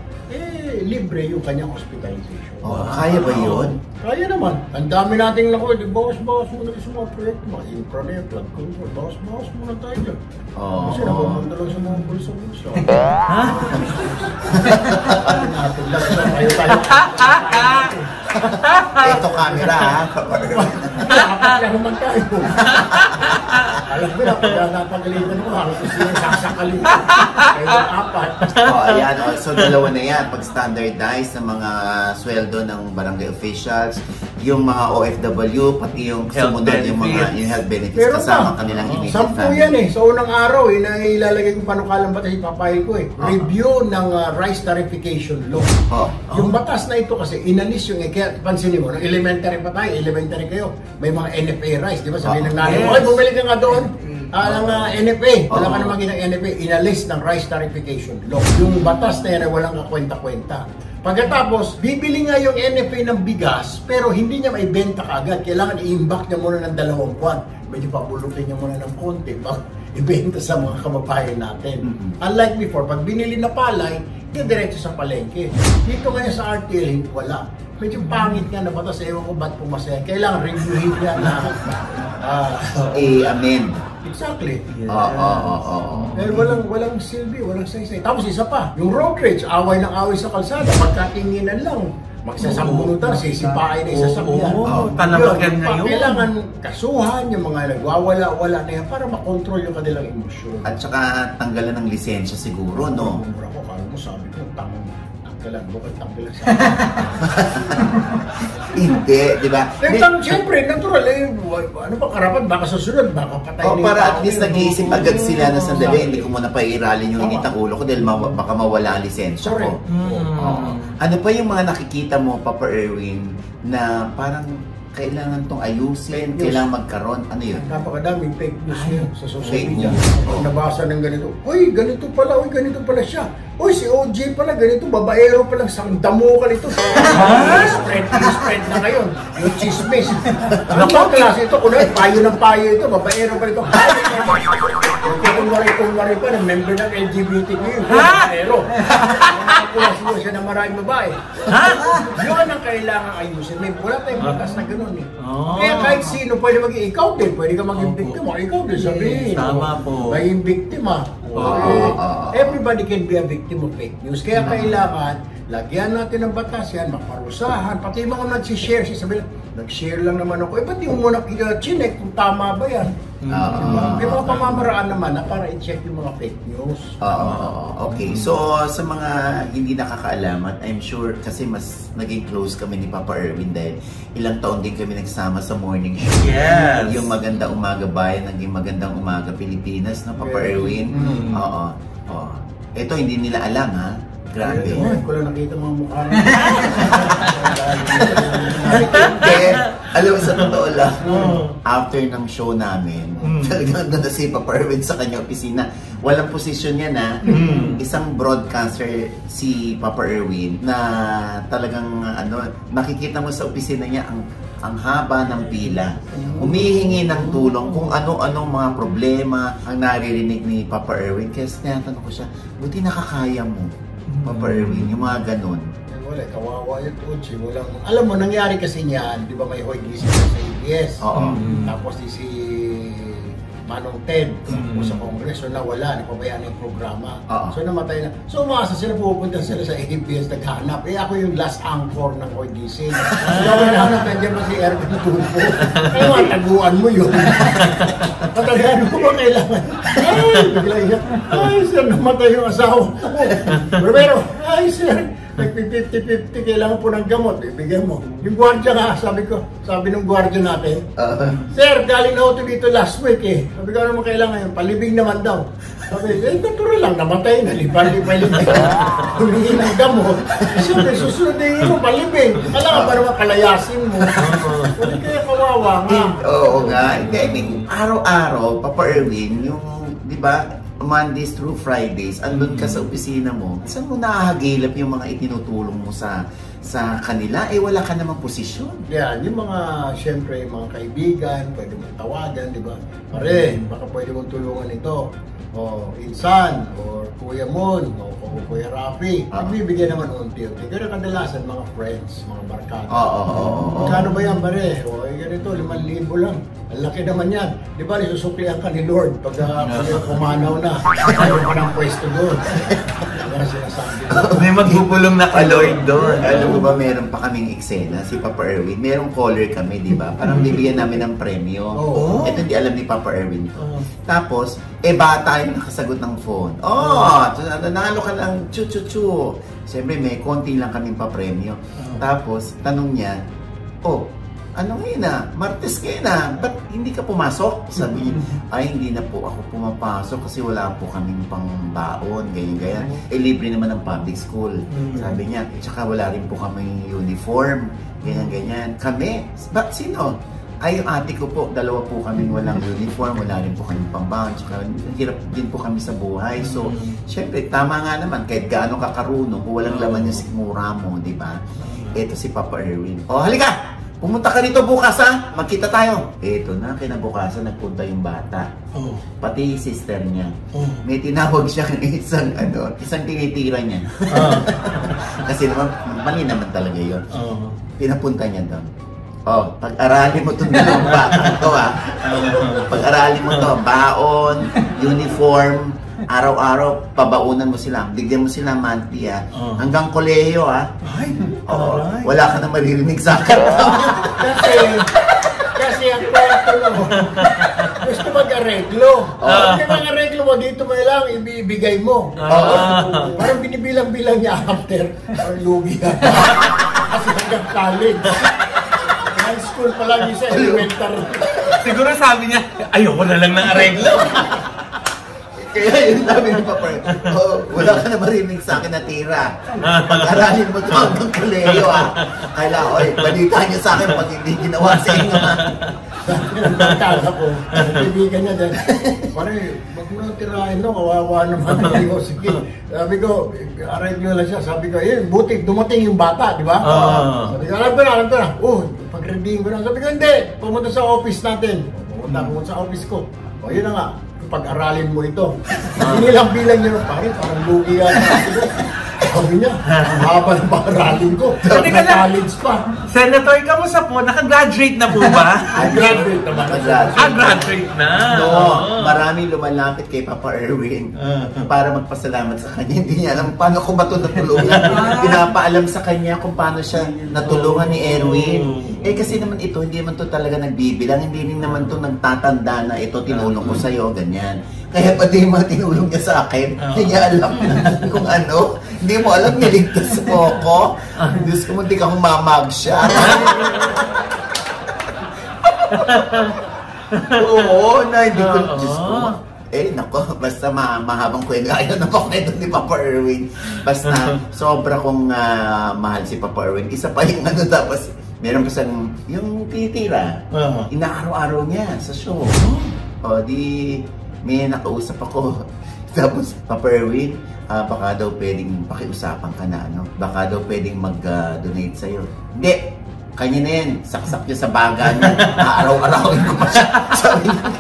libre yung kanyang hospitalization. Kaya ba yun? Kaya naman. Ang dami nating nakuha, bawas muna sa mga proyekto, mga infra na yun, flood control, bawas muna tayo dyan. Kasi napapunta lang sa mga bulsa-bulsa. Natin lang sa tayo. Ito camera, ha? Apat lang naman tayo. Alam mo na, pag napagalitan mo, halos siya sasakalin. Kaya apat. Ayan, so dalawa na yan. Pag-standardize ng mga sweldo ng barangay officials, yung mga OFW, pati yung sumunod yung mga health benefits pero kasama kanilang immediate sampu family. yan sa unang araw, na ilalagay kong panukalang batas, ipapahil ko review ng rice tarification law. Yung batas na ito kasi, inalis yung, kaya pansinin mo, nung elementary pa tayo, elementary kayo, may mga NFA rice, di ba? Sabihin ng nanay, okay, bumili ka nga doon. Ang NFA, wala ka naman ginang NFA, inalis ng rice tarification law. Yung batas na yan ay walang kakwenta-kwenta. Pagkatapos, bibili nga yung NFA ng bigas, pero hindi niya maibenta kaagad. Kailangan i-imbak niya muna ng 2 buwan. Medyo pabulutin niya muna ng konti bago ibenta sa mga kababayan natin. Unlike before, pag binili na palay, diretso sa palengke. Dito ngayon sa RTL, wala. Medyo pangit nga na batas, ewan ko ba't pumasaya. Kailangan reviewin niya na amend. Exactly. Dahil walang silbi, walang saysay. Tapos isa pa, yung road rage, away ng away sa kalsada, magkatinginan lang. Magsasambunutan, sisipain na isasakyan. Talabagan na yun. Kailangan kasuhan yung mga nagwawala-wala na yan para makontrol yung kanilang emosyon. At saka tanggalan ng lisensya siguro, no? Mura ko, kala mo sabi ko, tanggalan, bukod tanggalan sa Hindi, di ba? Siyempre, natural ano pa karapat, baka susunod, baka patay na para at least nag-iisip agad sila na sandali, hindi ko muna pairalin yung initang ulo ko dahil baka mawala ang lisensya ko. Ano pa yung mga nakikita mo, Papa Erwin, na parang kailangan tong ayusin, kailangan magkaroon, ano yun? Napakadaming fake news yun sa social media. Nabasa ng ganito, uy, ganito pala siya. Uy, si OJ pala, ganito, babaero pala, sang damo ka nito. Spread na ngayon. Yung chismis. Ano ba klase ito? Kunwari, payo ng payo ito, babaero pa nito. Kung wari pa, member ng LGBT ngayon, babaero. nakakuha siya ng maraming babae. Ha? Yun ang kailangan ayusin. Wala tayong batas na gano'n eh. Oh. Kaya kahit sino pwede maging ikaw din. Pwede ka maging biktima. Ikaw din sabihin. Tama po. Maging biktima. Everybody can be a victim of fake news. Kaya kailangan lagyan natin ng batas yan, maparusahan. Pati yung mga nag-share siya, sabi lang, nag-share lang naman ako. Ba't di mo muna chinek kung tama ba yan? May mga pamamaraan naman na para i-check yung mga fake news. Okay, so sa mga hindi nakakaalam, at I'm sure kasi mas naging close kami ni Papa Erwin dahil ilang taon din kami nagsama sa morning show. Yes! Yung Magandang Umaga Bayan, naging Magandang Umaga Pilipinas na Papa Erwin. Ito hindi nila alam ha. Grabe. Ko lang nakita mga mukha na. Kaya, alam mo sa totoo lang, after ng show namin, talagang doon na si Papa Erwin sa kanyang opisina. Walang posisyon niya na isang broadcaster si Papa Erwin na talagang makikita mo sa opisina niya ang haba ng pila. Humihingi ng tulong kung ano-anong mga problema ang naririnig ni Papa Erwin. Kaya tinatanong ko siya, buti nakakaya mo, Papa Erwin, yung mga ganun. Wala, kawawa yung Uchi. Alam mo, nangyari kasi niyan, di ba may Hoy Gising sa ABS? Tapos si Manong Ted, sa Kongreso, nawala, napabayaan yung programa. So namatay na. So umasa sila, pupunta sila sa ABS, naghanap. Ako yung last anchor ng Hoy Gising. So nahanap na dyan si Erwin Tulfo. Kaya mataguan mo yun. Patagaan mo ba kailangan? Ay, sir, namatay yung asawa ko. Pero, ay, sir, nag-50-50, kailangan po ng gamot, ibigay mo. Yung gwardiya nga, sabi ng gwardiya natin, sir, galing na ako dito last week eh. Sabi ko, ano mo kailangan yun? Palibing naman daw. Sabi, natural lang, namatay na, libing. Humingi ng gamot. Siyempre, susunodin mo, palibing. Kailangan pa naman palayasin mo. Hindi kaya kawawa nga. Oo nga. I mean, araw-araw, Papa Erwin, yung, di ba, Mondays through Fridays, andun ka sa opisina mo, saan mo nakahagilap yung mga itinutulong mo sa kanila? Wala ka namang posisyon. Yan, yung mga, syempre, mga kaibigan, pwede mong tawagan, di ba? Pare, baka pwede mong tulungan ito. O Insan, o Kuya Mon, o Kuya Rafi. Nagbibigyan naman unti-unti. Pero kadalasan, mga friends, mga barkada. Magkano ba yan, pare? O, ganito, 5,000 lang. Ang laki naman yan. Di ba, nisusuklihan ka ni Lord pag pumanaw na. Ayaw ka ng pwesto doon. Yan sinasabi. May magbubulong na ka Lord doon. Alam mo ba, meron pa kaming eksena, si Papa Erwin. Merong caller kami, di ba? Parang bibigyan namin ng premyo. Ito hindi alam ni Papa Erwin. Tapos, bata yung nakasagot ng phone. Nanalo ka ng chu-chu-chu. Siyempre, may konti lang kaming papremyo. Tapos, tanong niya, ano ngayon na? Martes kayo na. Ba't hindi ka pumasok? Sabi niya, ay hindi na po ako pumapasok kasi wala po kaming pangbaon, ganyan-ganyan. Libre naman ng public school. Sabi niya, tsaka wala rin po kaming uniform, ganyan-ganyan. Kami? Sino? Ay, yung ate ko po, 2 po kaming walang uniform, wala rin po kaming pangbaon, tsaka hirap din po kami sa buhay. So, syempre, tama nga naman, kahit gaano ka karunong, kung walang laman yung sikmura mo, di ba? Ito si Papa Erwin. Halika! Pumunta ka dito bukas ha, magkita tayo. Eto na, kinabukasan nagpunta yung bata. Pati yung sister niya. May tinawag siya isang tinitira niya. Kasi naman, mali naman talaga yun. Pinapunta niya doon. Pag-aralin mo itong dalawang bata to ha. Pag-aralin mo to, baon, uniform, araw-araw, pabaunan mo sila. Bigyan mo sila monthly ha. Hanggang kolehiyo ha. Wala ka na maririnig sa akin. Kasi ang kwento mo, gusto mag-areglo. Hindi mag-areglo mo, dito mo lang, ibibigay mo. Parang binibilang-bilang niya after. Parang lugi ka. Kasi hanggang college. High school pa lang yung sa elementary. Siguro sabi niya, ayoko na lang ng areglo. Kaya yun sabi ni Papa, wala ka na marinig sa akin na tira. Pag-aralin mo ito hanggang koleyo kailangan, balita niyo sa akin pag hindi ginawa sa inyo Nagkala ko, kaibigan niya dyan. Pare, wag mo nang tirahin no, kawawa naman. Sige. Sabi ko, arreglo lang siya. Sabi ko, buti, dumating yung bata, di ba? Sabi ko, alam ko na. Pag-reading ko na. Sabi ko, hindi, pumunta sa office natin. Pumunta sa office ko. Yun na nga. Pag-aralin mo ito. Inilang bilang nyo, parang lugi yan. Sabi niya, ang haba ng pag-araling ko. Sabi ka lang. College pa. Senator, kamusta po? Nakagraduate na po ba? Graduate naman. Graduate na. No, Oo. maraming lumalapit kay Papa Erwin para magpasalamat sa kanya. Hindi niya alam paano ko ba ito natulungan. Pinapaalam sa kanya kung paano siya natulungan ni Erwin. Eh kasi naman ito, hindi naman to talaga nagbibilang. Hindi rin naman to nagtatanda na ito tinulong ko sa'yo, ganyan. Kaya pati yung mga tinulong niya sa akin, hindi niya alam kung ano. Hindi mo alam, niligtas mo ako. Diyos ko, hindi ka humamag siya. Oo, na hindi ko, Diyos ko. Eh, nako, basta mahabang kwento. Ayaw na pa kwento ni Papa Erwin. Basta, sobra kong mahal si Papa Erwin. Isa pa yung ano, tapos, meron pa siyang, yung tinitira. Inaaraw-araw niya sa show. O, di, may nakausap ako. Tapos, Papa Erwin, baka daw pwedeng pakiusapan ka na, ano? Baka daw pwedeng mag-donate sa'yo. Hindi! Kanya na yan. Saksak niya sa baga niya. Araw-arawin ko pa siya. Sabi niya.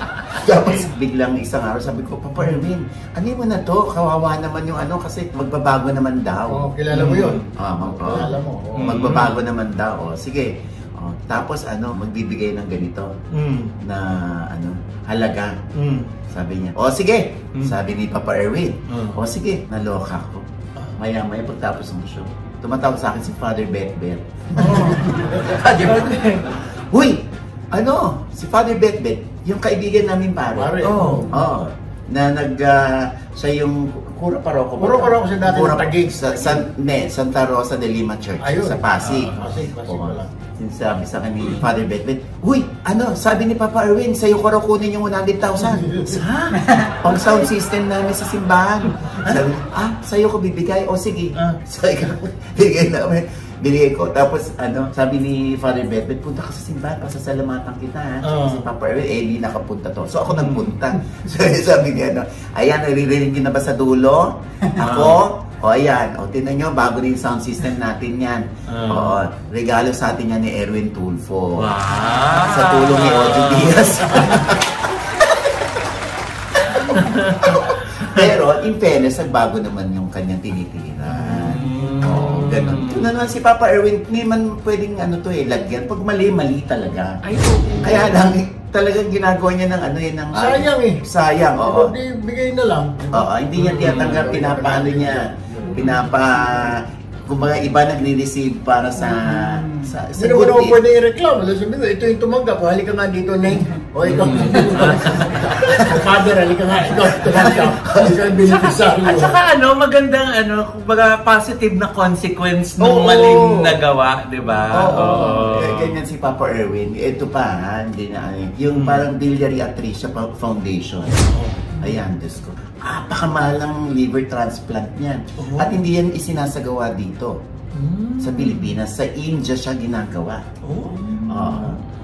Tapos, biglang isang araw, sabi ko, Papa Erwin, ano mo na to? Kawawa naman yung ano, kasi magbabago naman daw. Kilala mo yun? Kilala mo. Magbabago naman daw. Sige. Tapos ano, magbibigay ng ganito na ano, halaga. Sabi niya, sige. Sabi ni Papa Erwin, sige, naloka ko. Maya-maya pagtapos ng show, tumatawag sa akin si Father Bet-Bet. Father Bet-Bet. Uy, ano, si Father Bet-Bet, yung kaibigan namin pare. Na siya yung Kura Paroko. Kura Paroko siya dati ng Taguig. Santa Rosa de Lima Church. Ayun. Sa Pasig. Pasig pala. Sinasabi sa akin ni Father Bet-Bet, uy, ano, sabi ni Papa Erwin, sa'yo ko raw kunin yung 100,000. Pang sound system namin sa simbahan. Sabi, sa'yo ko bibigay? O sige. Sabi ko, bigay namin. Binigay ko. Tapos, ano, sabi ni Father Bet-Bet, punta ka sa simbahan, pasasalamatan kita, ha? Si Papa Erwin, hindi nakapunta to. So, ako nagpunta. So, sabi niya, ano, ayan, naririnig na ba sa dulo? Ako? Ayan. Tingnan nyo, bago na yung sound system natin yan. Regalo sa atin yan ni Erwin Tulfo. Wow! Sa tulong ni Ojo Diaz. Pero, in fairness, nagbago naman yung kanyang tinitiran. Ganun. Kung naman si Papa Erwin, hindi man pwedeng lagyan. Pag mali talaga. Ay, oo. Kaya lang, talagang ginagawa niya ng ano yun. Sayang eh. Sayang, oo. Bigay na lang. Oo, hindi niya tinatanggap, pinapaano niya. Kumbaga iba nagre-receive para sa Hindi mo naman pwede i-reklamo. Ito yung tumanggap. Halika nga dito, Neng. O ikaw. Father, halika nga. Ikaw tumanggap. Ikaw yung beneficiary. At saka magandang kumbaga positive na consequence ng maling nagawa, di ba? Ganyan si Papa Erwin. Ito pa, hindi na yung parang Biliary Atricia Foundation. Ayan, Diyos ko. Napakamahal ng liver transplant niyan. At hindi yan isinasagawa dito. Sa Pilipinas. Sa India siya ginagawa.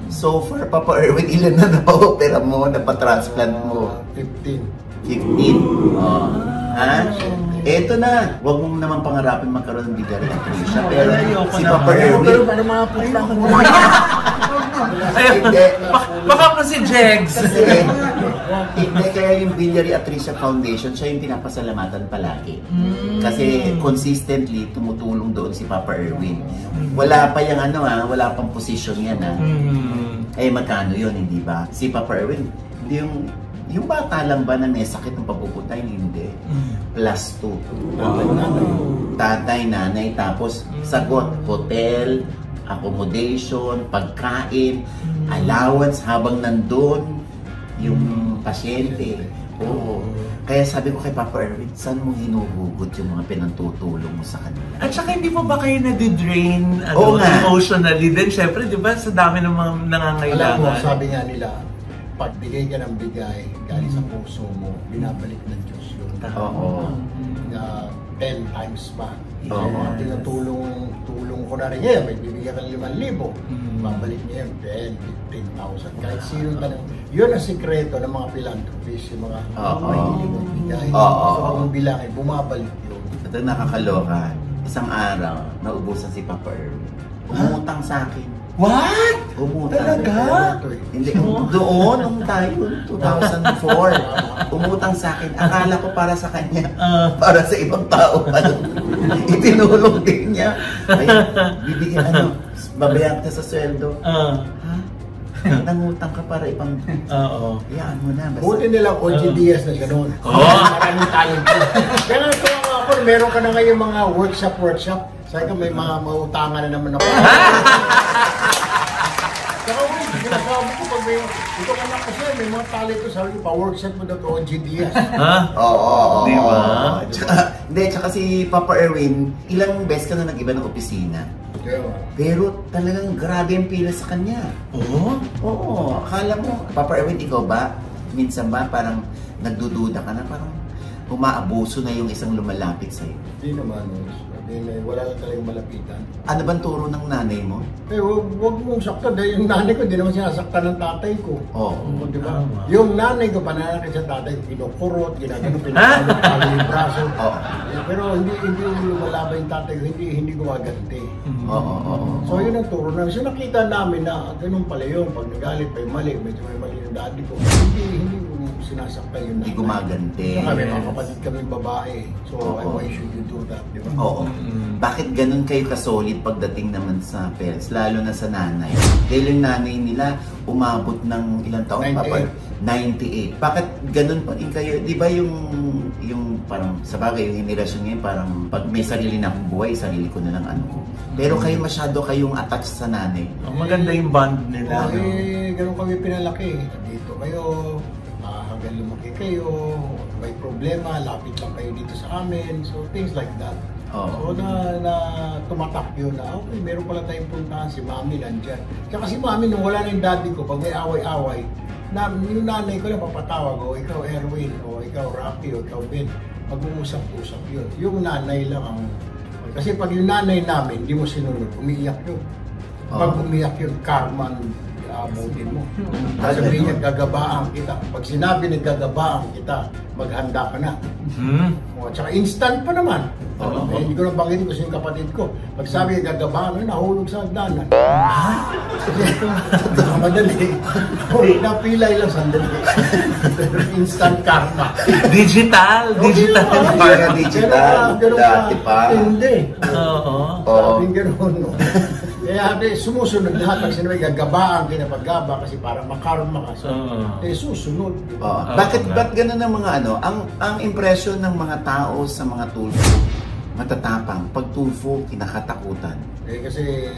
So far, Papa Erwin, ilan na napa-opera mo, napa-transplant mo? 15. 15? Eto na. Huwag mong naman pangarapin magkaroon ng Biliary Atricia. Pero si Papa Erwin... Pero para mga puta ko Baka po si Jegs. Hindi, kaya yung Biliary Atricia Foundation, siya yung pinapasalamatan palagi. Kasi consistently tumutulong doon si Papa Erwin. Wala pa yung wala pang position yan magkano yun, hindi ba? Si Papa Erwin, yung bata lang ba na may sakit ng pagpupuntay? Hindi. Plus 2. Tatay, nanay, tapos sagot, hotel, accommodation, pagkain, allowance habang nandun yung pasyente. Kaya sabi ko kay Papa Erwin, saan mo hinuhugot yung mga pinantutulong mo sa kanila? At saka hindi po ba kayo nadidrain emotionally din? Siyempre, di ba, sa dami ng mga nangangailangan. Alam mo, sabi nga nila, pag bigay ka ng bigay, galing sa puso mo, binabalik ng Diyos yun. 10 times pa. Tinutulong ko na rin ngayon, may bibigyan ka ng 5,000. Babalik niya yun, 10, 15,000. Kahit sino ka ng... Yun ang sikreto ng mga philanthropists, yung mga mahilig ng bigay. So kung bilangin, bumabalik yun. Ito nakakaloka. Isang araw, naubusan si Papa Erwin. Umutang sa akin. What? Umutang. Talaga? Hindi, doon, nung tayo, 2004, umutang sa akin. Akala ko para sa kanya, para sa ibang tao. Itinulong din niya. Ay, bibigyan, babayan ka sa sweldo. Ha? Nangutang ka para ibang... Oo. Iyaan mo na. Basta. Buti nilang OG Diaz na gano'n. Maraming talent. Kaya nga ito ako, meron ka na ngayon mga workshop. Sabi ko, may mga mautangan na naman ako. Saka sinasabi ko pag may... Ito ka na kasi, may mga talent ko. Sabi ko, pa-workshop mo daw to OG Diaz. Ha? Oo. Di ba? Tsaka si Papa Erwin, ilang beses ka na nag-iba ng opisina. Pero talagang grabe ang pila sa kanya. Oo? Oo. Akala mo, Papa Erwin, ikaw ba? Minsan ba parang nagdududa ka na? Parang umaabuso na yung isang lumalapit sa'yo? Hindi naman. Wala lang talagang malapitan. Ano bang turo ng nanay mo? Huwag mong saktan. Dahil yung nanay ko, hindi naman sinasaktan ng tatay ko. Oo. Di ba? Yung nanay ko, pananakit sa tatay, pinukurot, ginagano, pinapalo yung braso. Pero hindi lumalaban yung tatay ko, hindi gumaganti. Oo. So yun ang turo namin. So nakita namin na ganun pala yun. Pag nagalit pa yung mali, medyo may mali yung daddy ko. Hindi sinasaktan yung Hindi gumaganti. So kami, mga kapatid kami babae. So why should you do that? Di ba? Oo. Bakit ganun kayo kasolid pagdating naman sa parents, lalo na sa nanay? Dahil yung nanay nila umabot ng ilang taon? 98. Bakit ganun pa rin kayo? Di ba yung parang, sa bagay, yung henerasyon ngayon, parang pag may sarili na akong buhay, sarili ko na lang ano ko. Pero kayo masyado kayong attached sa nanay. Maganda yung bond nila. Ganun kami pinalaki. Dito kayo, hanggang lumaki kayo, may problema, lapit lang kayo dito sa amin. So things like that. So na tumatak yun na, okay, meron pala tayong puntahan, si Mami nandyan. Kaya kasi Mami, nung wala na yung daddy ko, pag may away-away, yung nanay ko lang papatawag, o ikaw Erwin, o ikaw Rafi, o ikaw Ben, mag-uusap-usap yun. Yung nanay lang ang... Kasi pag yung nanay namin, hindi mo sinunod, umiiyak yun. Pag umiiyak yun, karma abutin mo. Sabihin niya, gagabaan kita. Pag sinabi na gagabaan kita, maghanda ka na. Tsaka instant pa naman. Hindi ko na banggitin kasi yung kapatid ko. Pag sabi niya, gagabaan, nahulog sa hagdanan. Madali. Napilay lang sandali. Instant karma. Digital. Para digital. Dati pa. Hindi. Oo. Sabi gano'n. Kaya sumusunod lahat pag sinabi gagabaan kinapagaba kasi para makarma ka. So, susunod. Ba't ganun ang mga ano? Ang impression ng mga tao sa mga tulfo, matatapang. Pag tulfo, kinakatakutan. Kasi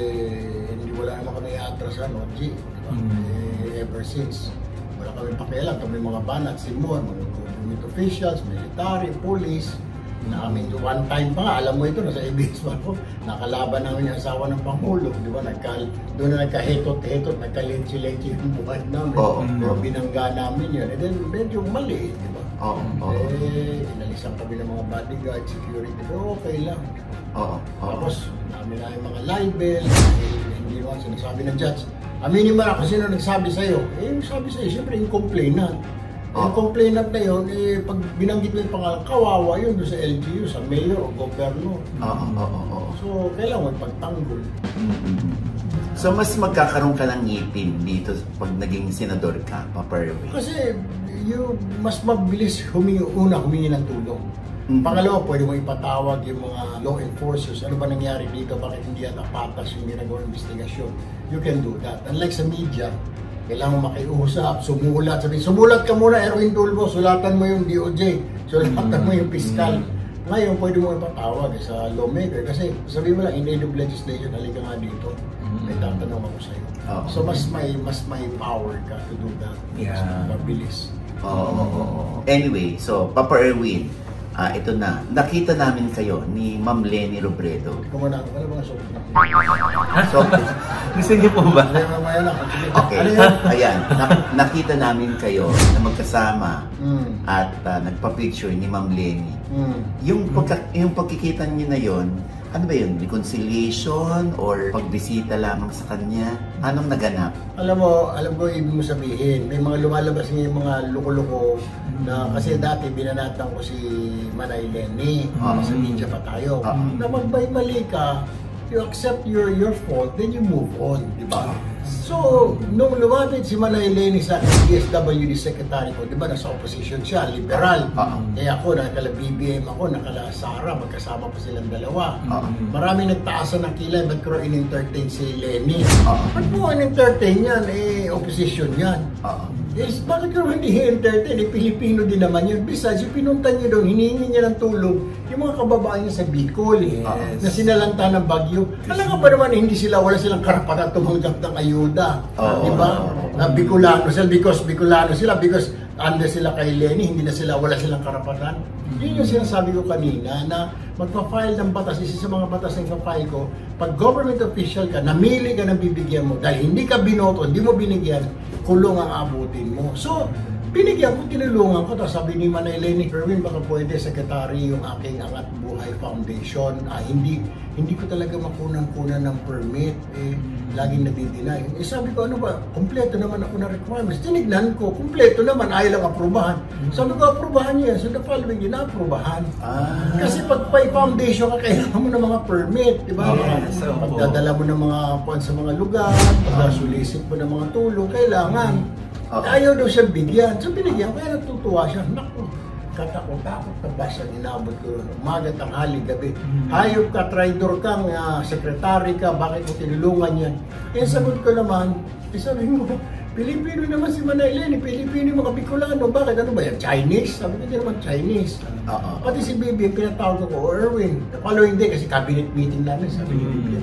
wala naman kami atrasan, no? Ever since. Wala kami pakialam. Kami mga banat, simon, mga government officials, military, police. Namin one time pa nga, alam mo ito, nasa ABS pa ako, nakalaban namin yung asawa ng Pangulo, di ba? Doon na nagkahetot-hetot, nagkalenchi-lenchi yung buhay namin. Binangga namin yun. And then, medyo mali, di ba? Inalisan kami ng mga bodyguard, security, pero okay lang. Tapos, namin na yung mga libel, hindi naman sinasabi ng judge. Aminin mo na kung sino nagsabi sa'yo. Yung sabi sa'yo, siyempre yung complainant. Yung complainant na yun, pag binanggit mo yung pangalan, kawawa yun doon sa LGU, sa mayor o gobyerno. So, kailangan magpagtanggol. So, mas magkakaroon ka ng ngipin dito pag naging senador ka, Papa Erwin? Kasi, mas mabilis humingi ng tulong. Pangalawa, pwede mo ipatawag yung mga law enforcers. Ano ba nangyari dito? Bakit hindi yan napatas yung ginagawang investigasyon? You can do that. Unlike sa media, kailangan makiusap, sumulat. Sumulat ka muna, Erwin Tulfo, sulatan mo yung DOJ, sulatan mo yung piskal. Ngayon, pwede mo ipatawag sa lawmaker kasi sabihin mo lang, in aid of legislation, halika nga dito. May tatanong ako sa'yo. So, mas may power ka to do that. Mas mabilis. Anyway, so, Papa Erwin, ito na. Nakita namin kayo ni Ma'am Leni Robredo. Kumana, ano ba nga soft? Gusto niyo po ba? Okay. Ayan. Nakita namin kayo na magkasama at nagpa-picture ni Ma'am Leni. Yung pagkikita niyo na yon, ano ba yun? Reconciliation or pagbisita lamang sa kanya? Anong naganap? Alam ko ibig mo sabihin, may mga lumalabas ng mga loko-loko na kasi dati binanatan ko si Manay Leni, sa media pa tayo, na magbay-mali ka, you accept your fault, then you move on, di ba? So, nung lumapit si Manay Lenny sa DSWD secretary ko, di ba, nasa opposition siya, liberal. Eh ako, nakala BBM ako, nakala Sara, magkasama pa silang dalawa. Maraming nagtaasan ng kilay, ba't ko in-entertain si Lenny? Ba't mo in-entertain yan? Eh, opposition yan. Yes, bakit ko hindi i-entertain? Eh, Pilipino din naman yun. Besides, yung pinunta niyo doon, hinihingi niya ng tulong yung mga kababayan niya sa Bicol, na sinalanta ng bagyo. Alam ka ba naman, hindi sila, wala silang karapatan tumanggap ng ayuda. Diba? Na Bicolano sila, because Bicolano sila, because under sila kay Lenny, hindi na sila, wala silang karapatan. Yun yung sinasabi ko kanina, na magpa-file ng batas, isa sa mga batas na ipapile ko, pag government official ka, namili ka ng bibigyan mo, dahil hindi ka binoto, hindi mo binigyan, kulong ang abutin mo. So, binigyan ko, tinulungan ko, tapos sabi ni Manay Lenny, Erwin, baka pwede secretary yung aking Angat Buhay Foundation. Hindi ko talaga makunan-kunan ng permit, laging nadidinay. Eh sabi ko, ano ba, kumpleto naman ako na requirements. Tinignan ko, kumpleto naman, ayaw lang aprubahan. Sabi ko, aprubahan niya. So the following year, na-aprubahan. Kasi pag foundation ka, kailangan mo ng mga permit, di ba? Pagdadala mo ng mga kuwan sa mga lugar, pagdasulisip mo ng mga tulong, kailangan. Ayaw daw siyang bigyan. So binigyan, kaya natutuwa siya. Naku, katakot-takot na ba siya, inabot ko rin. Umaga, tanghali, gabi. Hayop ka, traidor kang, sekretary ka, bakit mo tinulungan yan? Eh, sagot ko naman, sabi mo, Pilipino naman si Manay Lenny, Pilipino yung mga Bicolano, bakit ano ba yan? Chinese? Sabi ko, hindi naman Chinese. Pati si Bibi, pinatawag ko, Erwin, napalo hindi kasi cabinet meeting namin, sabi ni Bibi.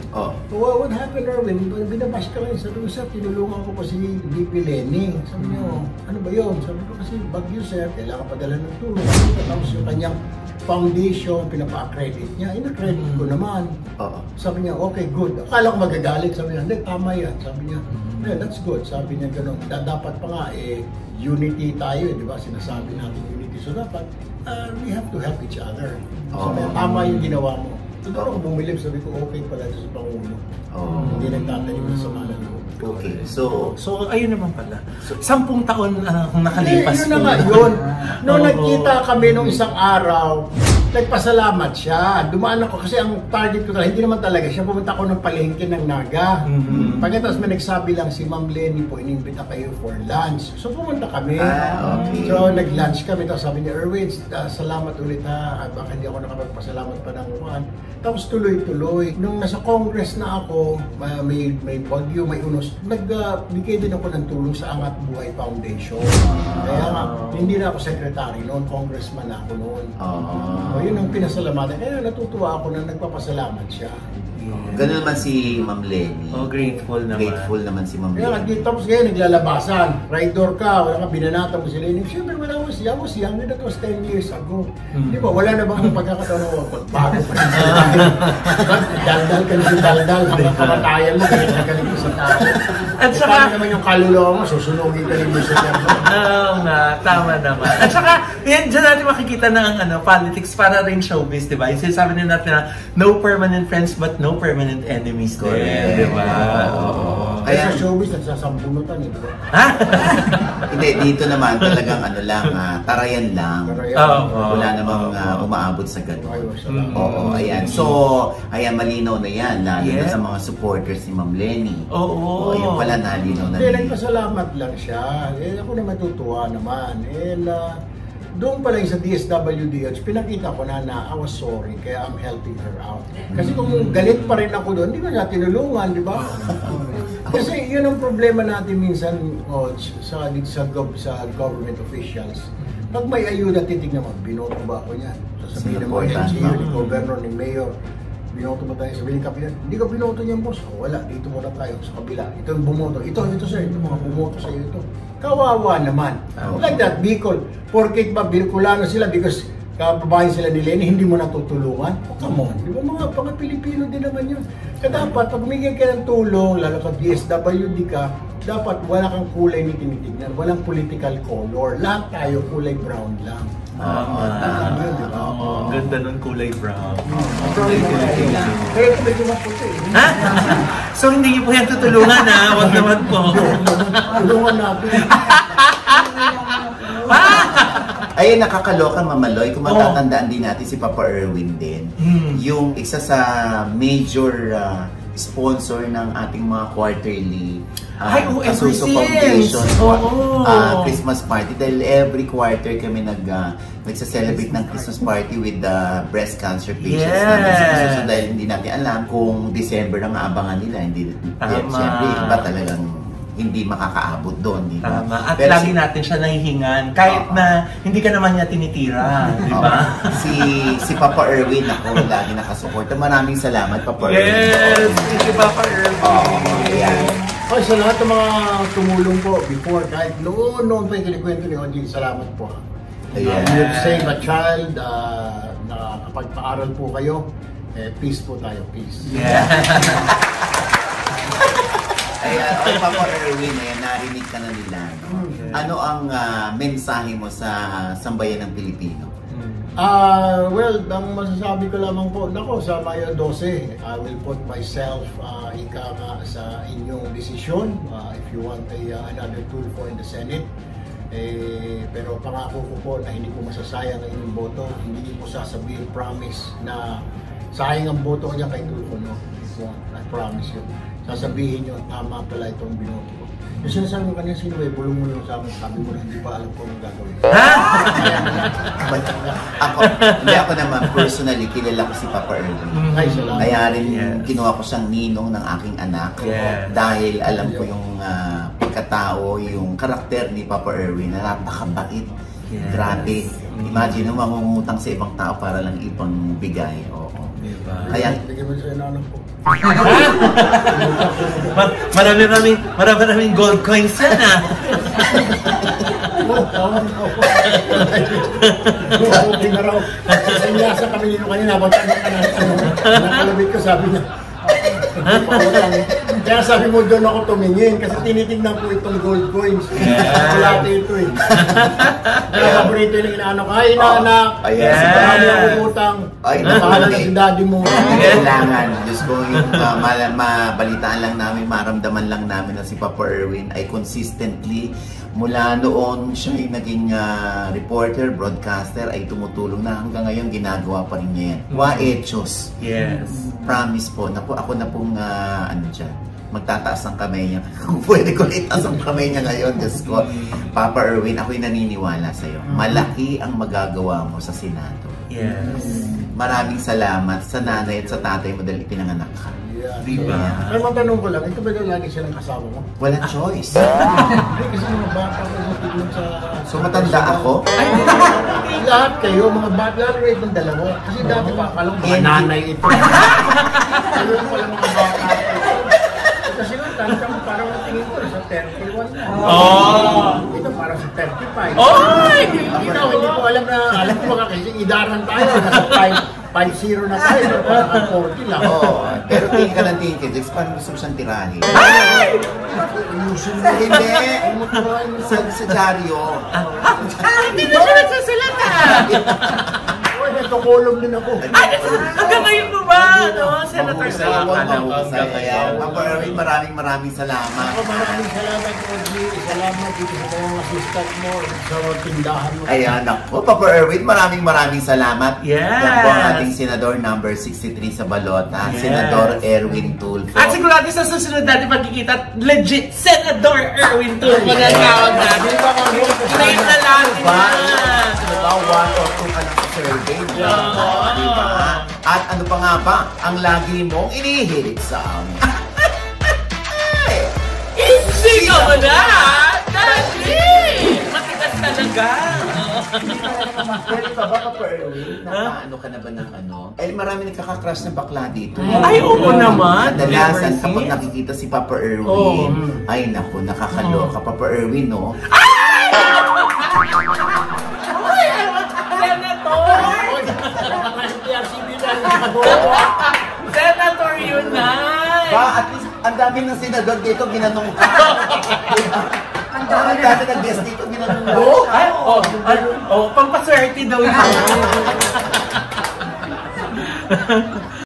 What happened, Erwin? Binabash ka lang, sabi ko, sir, tinulungan ko pa si Bibi Lenny. Sabi niyo, ano ba yun? Sabi ko, kasi bagyo, sir, kailangan padala ng tulong. Tapos yung kanyang foundation, pinapa-accredit niya, in-accredit ko naman. Sabi niya, okay, good. Akala ko magagalit, sabi niya, hindi, tama yan. Sabi niya, yeah, that's good. Sabi niya gano'n. Dapat pa nga, unity tayo, di ba? Sinasabi natin unity. So dapat, we have to help each other. Sabi niya, tama yung ginawa mo. So doon ako bumilib, sabi ko, okay pala ito sa Pangulo. Hindi nagtatanim na sa mga loob. Okay, so ayun naman pala. 10 taon ang nakalipas. Yun na nga yun. Noong nagkita kami nung isang araw, nagpasalamat siya. Dumaan ako kasi ang target ko talaga, hindi naman talaga siya. Pumunta ako ng palengke ng Naga. Pagkatapos may nagsabi lang si Ma'am Lenny po, inimbita kayo for lunch. So pumunta kami. So nag-lunch kami. Tapos sabi niya, Erwin, salamat ulit ha. Baka hindi ako nakapagpasalamat pa ng uwan. Tapos tuloy-tuloy. Nung nasa Congress na ako, may bagyo, may unos, nagbigay din ako ng tulong sa Angat Buhay Foundation. Kaya nga, hindi na ako secretary noon, congressman na ako noon. Yun ang pinasalamatan. Kaya natutuwa ako na nagpapasalamat siya. Ganun naman si Ma'am Lenny. Grateful naman. Grateful naman si Ma'am Kaya Lenny. tapos ngayon, naglalabasan. Rider ka, wala ka, binanata mo si Lenny. Siyempre, wala mo siya. That was 10 years ago. Di ba, wala na bang pagkakataon mo? Bago pa rin siya. Daldal ka na si Daldal. Hanggang kamatayan mo, galit ka sa tao. At saka, paano naman yung kaluluwa mo, susunugin ka rin mo sa termo. Oo nga, tama naman. At saka, yan, dyan natin makikita na ang politics para rin showbiz, di ba? Yung sinasabi na natin na no permanent friends but no permanent enemies din, di ba? Kaya sa showbiz, nagsasambunutan, di ba? Hindi, dito naman talagang tarayan lang. Wala namang umaabot sa gano'n. Ayan. So, ayan, malinaw na yan. Lalo na sa mga supporters ni Ma'am Lenny. Ayun pala, nalinaw na. Hindi, nagpasalamat lang siya. Ako na matutuwa naman. Doon pala sa DSWD, pinakita ko na I was sorry, kaya I'm helping her out. Kasi kung galit pa rin ako doon, hindi ko niya tinulungan, di ba? Kasi yun ang problema natin minsan sa government officials. Pag may ayuda, titignan mo, binoto ba ako niyan? Sasabihin ng mga NGO, ni Governor, ni Mayor, binoto mo tayo, sabihin ka pinag, hindi ka binoto niyan, boss. Wala, dito muna tayo sa kabila. Ito yung bumoto. Ito sir, ito mga bumoto sa iyo ito. Kawawa naman. Like that, Bicol. Porkit ba, Bicolano sila because kababayan sila ni Lenny, hindi mo natutulungan? Come on. Di ba mga Pilipino din naman yun? Kaya dapat, pag umigay ka ng tulong, lalo sa DSWD ka, dapat wala kang kulay ni tinitignan. Walang political color. Lahat tayo kulay brown lang. Ganda nun, kulay brown. Kaya medyo maputi. So hindi niyo po yan tutulungan ha? Wag naman po. Tulungan natin. Ayun, nakakaloka, Mamaloy. Kung matatandaan din natin si Papa Erwin din. Yung isa sa major sponsor ng ating mga quarterly Kasuso Foundation Christmas party. Dahil every quarter kami nagsa-celebrate ng Christmas party with the breast cancer patients namin. So dahil hindi natin alam kung December ang aabangan nila. Siyempre, iba talagang hindi makakaabot doon, di ba? At pero lagi natin siya nahihingan, kahit na hindi ka naman niya tinitira, di ba? Si Papa Erwin, ako, lagi nakasuporta. Maraming salamat, Papa Erwin. Yes! Si Papa Erwin. Ay, sa lahat ng mga tumulong po before, kahit noon pa yung kinikwento ni Oji, salamat po. You save a child, na kapag paaral po kayo, peace po tayo, peace. Yeah. Ay, Papa Erwin, narinig ka na nila. Ano ang mensahe mo sa sambayan ng Pilipino? Well, ang masasabi ko lamang po, sa Mayo 12, I will put myself sa inyong desisyon. If you want another tool for in the Senate. Pero pangako ko po na hindi ko masasayang ang inyong boto. Hindi ko sasabihin, promise, na sayang ang boto ko niya kay Tulfo, no? I promise you. Sasabihin nyo, tama pala itong binoto ko. Yung sinasabi mo kanina, sino bulong mo lang sa amin, sabi mo na hindi pa alam kung gagawin. Ako naman, personally, kilala ko si Papa Erwin. Kaya rin kinuha ko siyang ninong ng aking anak. Dahil alam ko yung pagkatao, yung karakter ni Papa Erwin na napakabait. Grabe. Imagine mo, mangungutang sa ibang tao para lang ibang bigay. Kaya bigyan mo sa inaanap ko. Maraming gold coins yan Okay na raw. Sinyasa kami nito kanina, batang ka na. Nakalabit ko, sabi niya. Kaya sabi mo doon ako tumingin kasi tinitignan ko itong gold coins. Wala ito eh. Kaya paborito yung inaanak. Ay, inaanak! Marami akong utang. Mahala na si daddy mo. Kailangan. Diyos ko, yung mabalitaan lang namin, maramdaman lang namin na si Papa Erwin ay consistently mula noon siya ay naging reporter, broadcaster, ay tumutulong na hanggang ngayon ginagawa pa rin niya yan. Hechos. Yes. Promise po, ako na pong magtataas ang kamay niya. Kung pwede ko itaas ang kamay niya ngayon, Diyos ko. Papa Erwin, ako'y naniniwala sa'yo. Malaki ang magagawa mo sa Senado. Yes. Maraming salamat sa nanay at sa tatay mo dahil ipinanganak ka. Diba? Ay, matanong ko lang, ito ba yung lagi silang kasama mo? Walang choice. Kasi mga bata ko tignan sa... So matanda ako? Ay, lahat kayo, mga bata, lalo rin itong dalawa. Kasi dati pa, akalang mga nanay ito. Ayun pala mga bata. Kasi nga, tanong parang tingin ko sa 31 na. Ito parang sa 35. Hindi ko alam ko baka kasi idaran tayo. Nasa 5-0 na tayo. Parang 40 lang. Pero tingin ka ng tingin kay Jex, parang gusto mo siyang tirahin. Hindi. Sa dyaryo. Hindi na siya nagsasalata. Nagkakulong din ako. Hanggang ngayon mo ba? Senator Papa Erwin, maraming salamat. Maraming salamat, Oji. Salamat dito sa mga assistant mo, sa tindahan mo. Ayan, ako. Papa Erwin, maraming salamat. Yan po ang ating Senador number 63 sa Balota, Senador Erwin Tulfo. At sigurado sa susunod natin magkikita, legit Senador Erwin Tulfo na tawag natin. Claim na natin yan. Diba, 1 or 2 ka lang sa survey. Diba? At ano pa nga ba ang lagi mong inihilig sa amin? Hindi ka mo na! Dali! Matigas talaga! Pwede pa ba, Papa Erwin? Ano ka na ba ng ano? Eh, marami nagkaka-crush na bakla dito. Ay, oo naman! Kadalasan kapag nakikita si Papa Erwin, ay naku, nakakaloka. Papa Erwin, no? Senator yun na! At least, ang dami ng senador dito, ginanong ka. Ang dami ng guest dito, ginanong ka. Pampaswerte daw yun.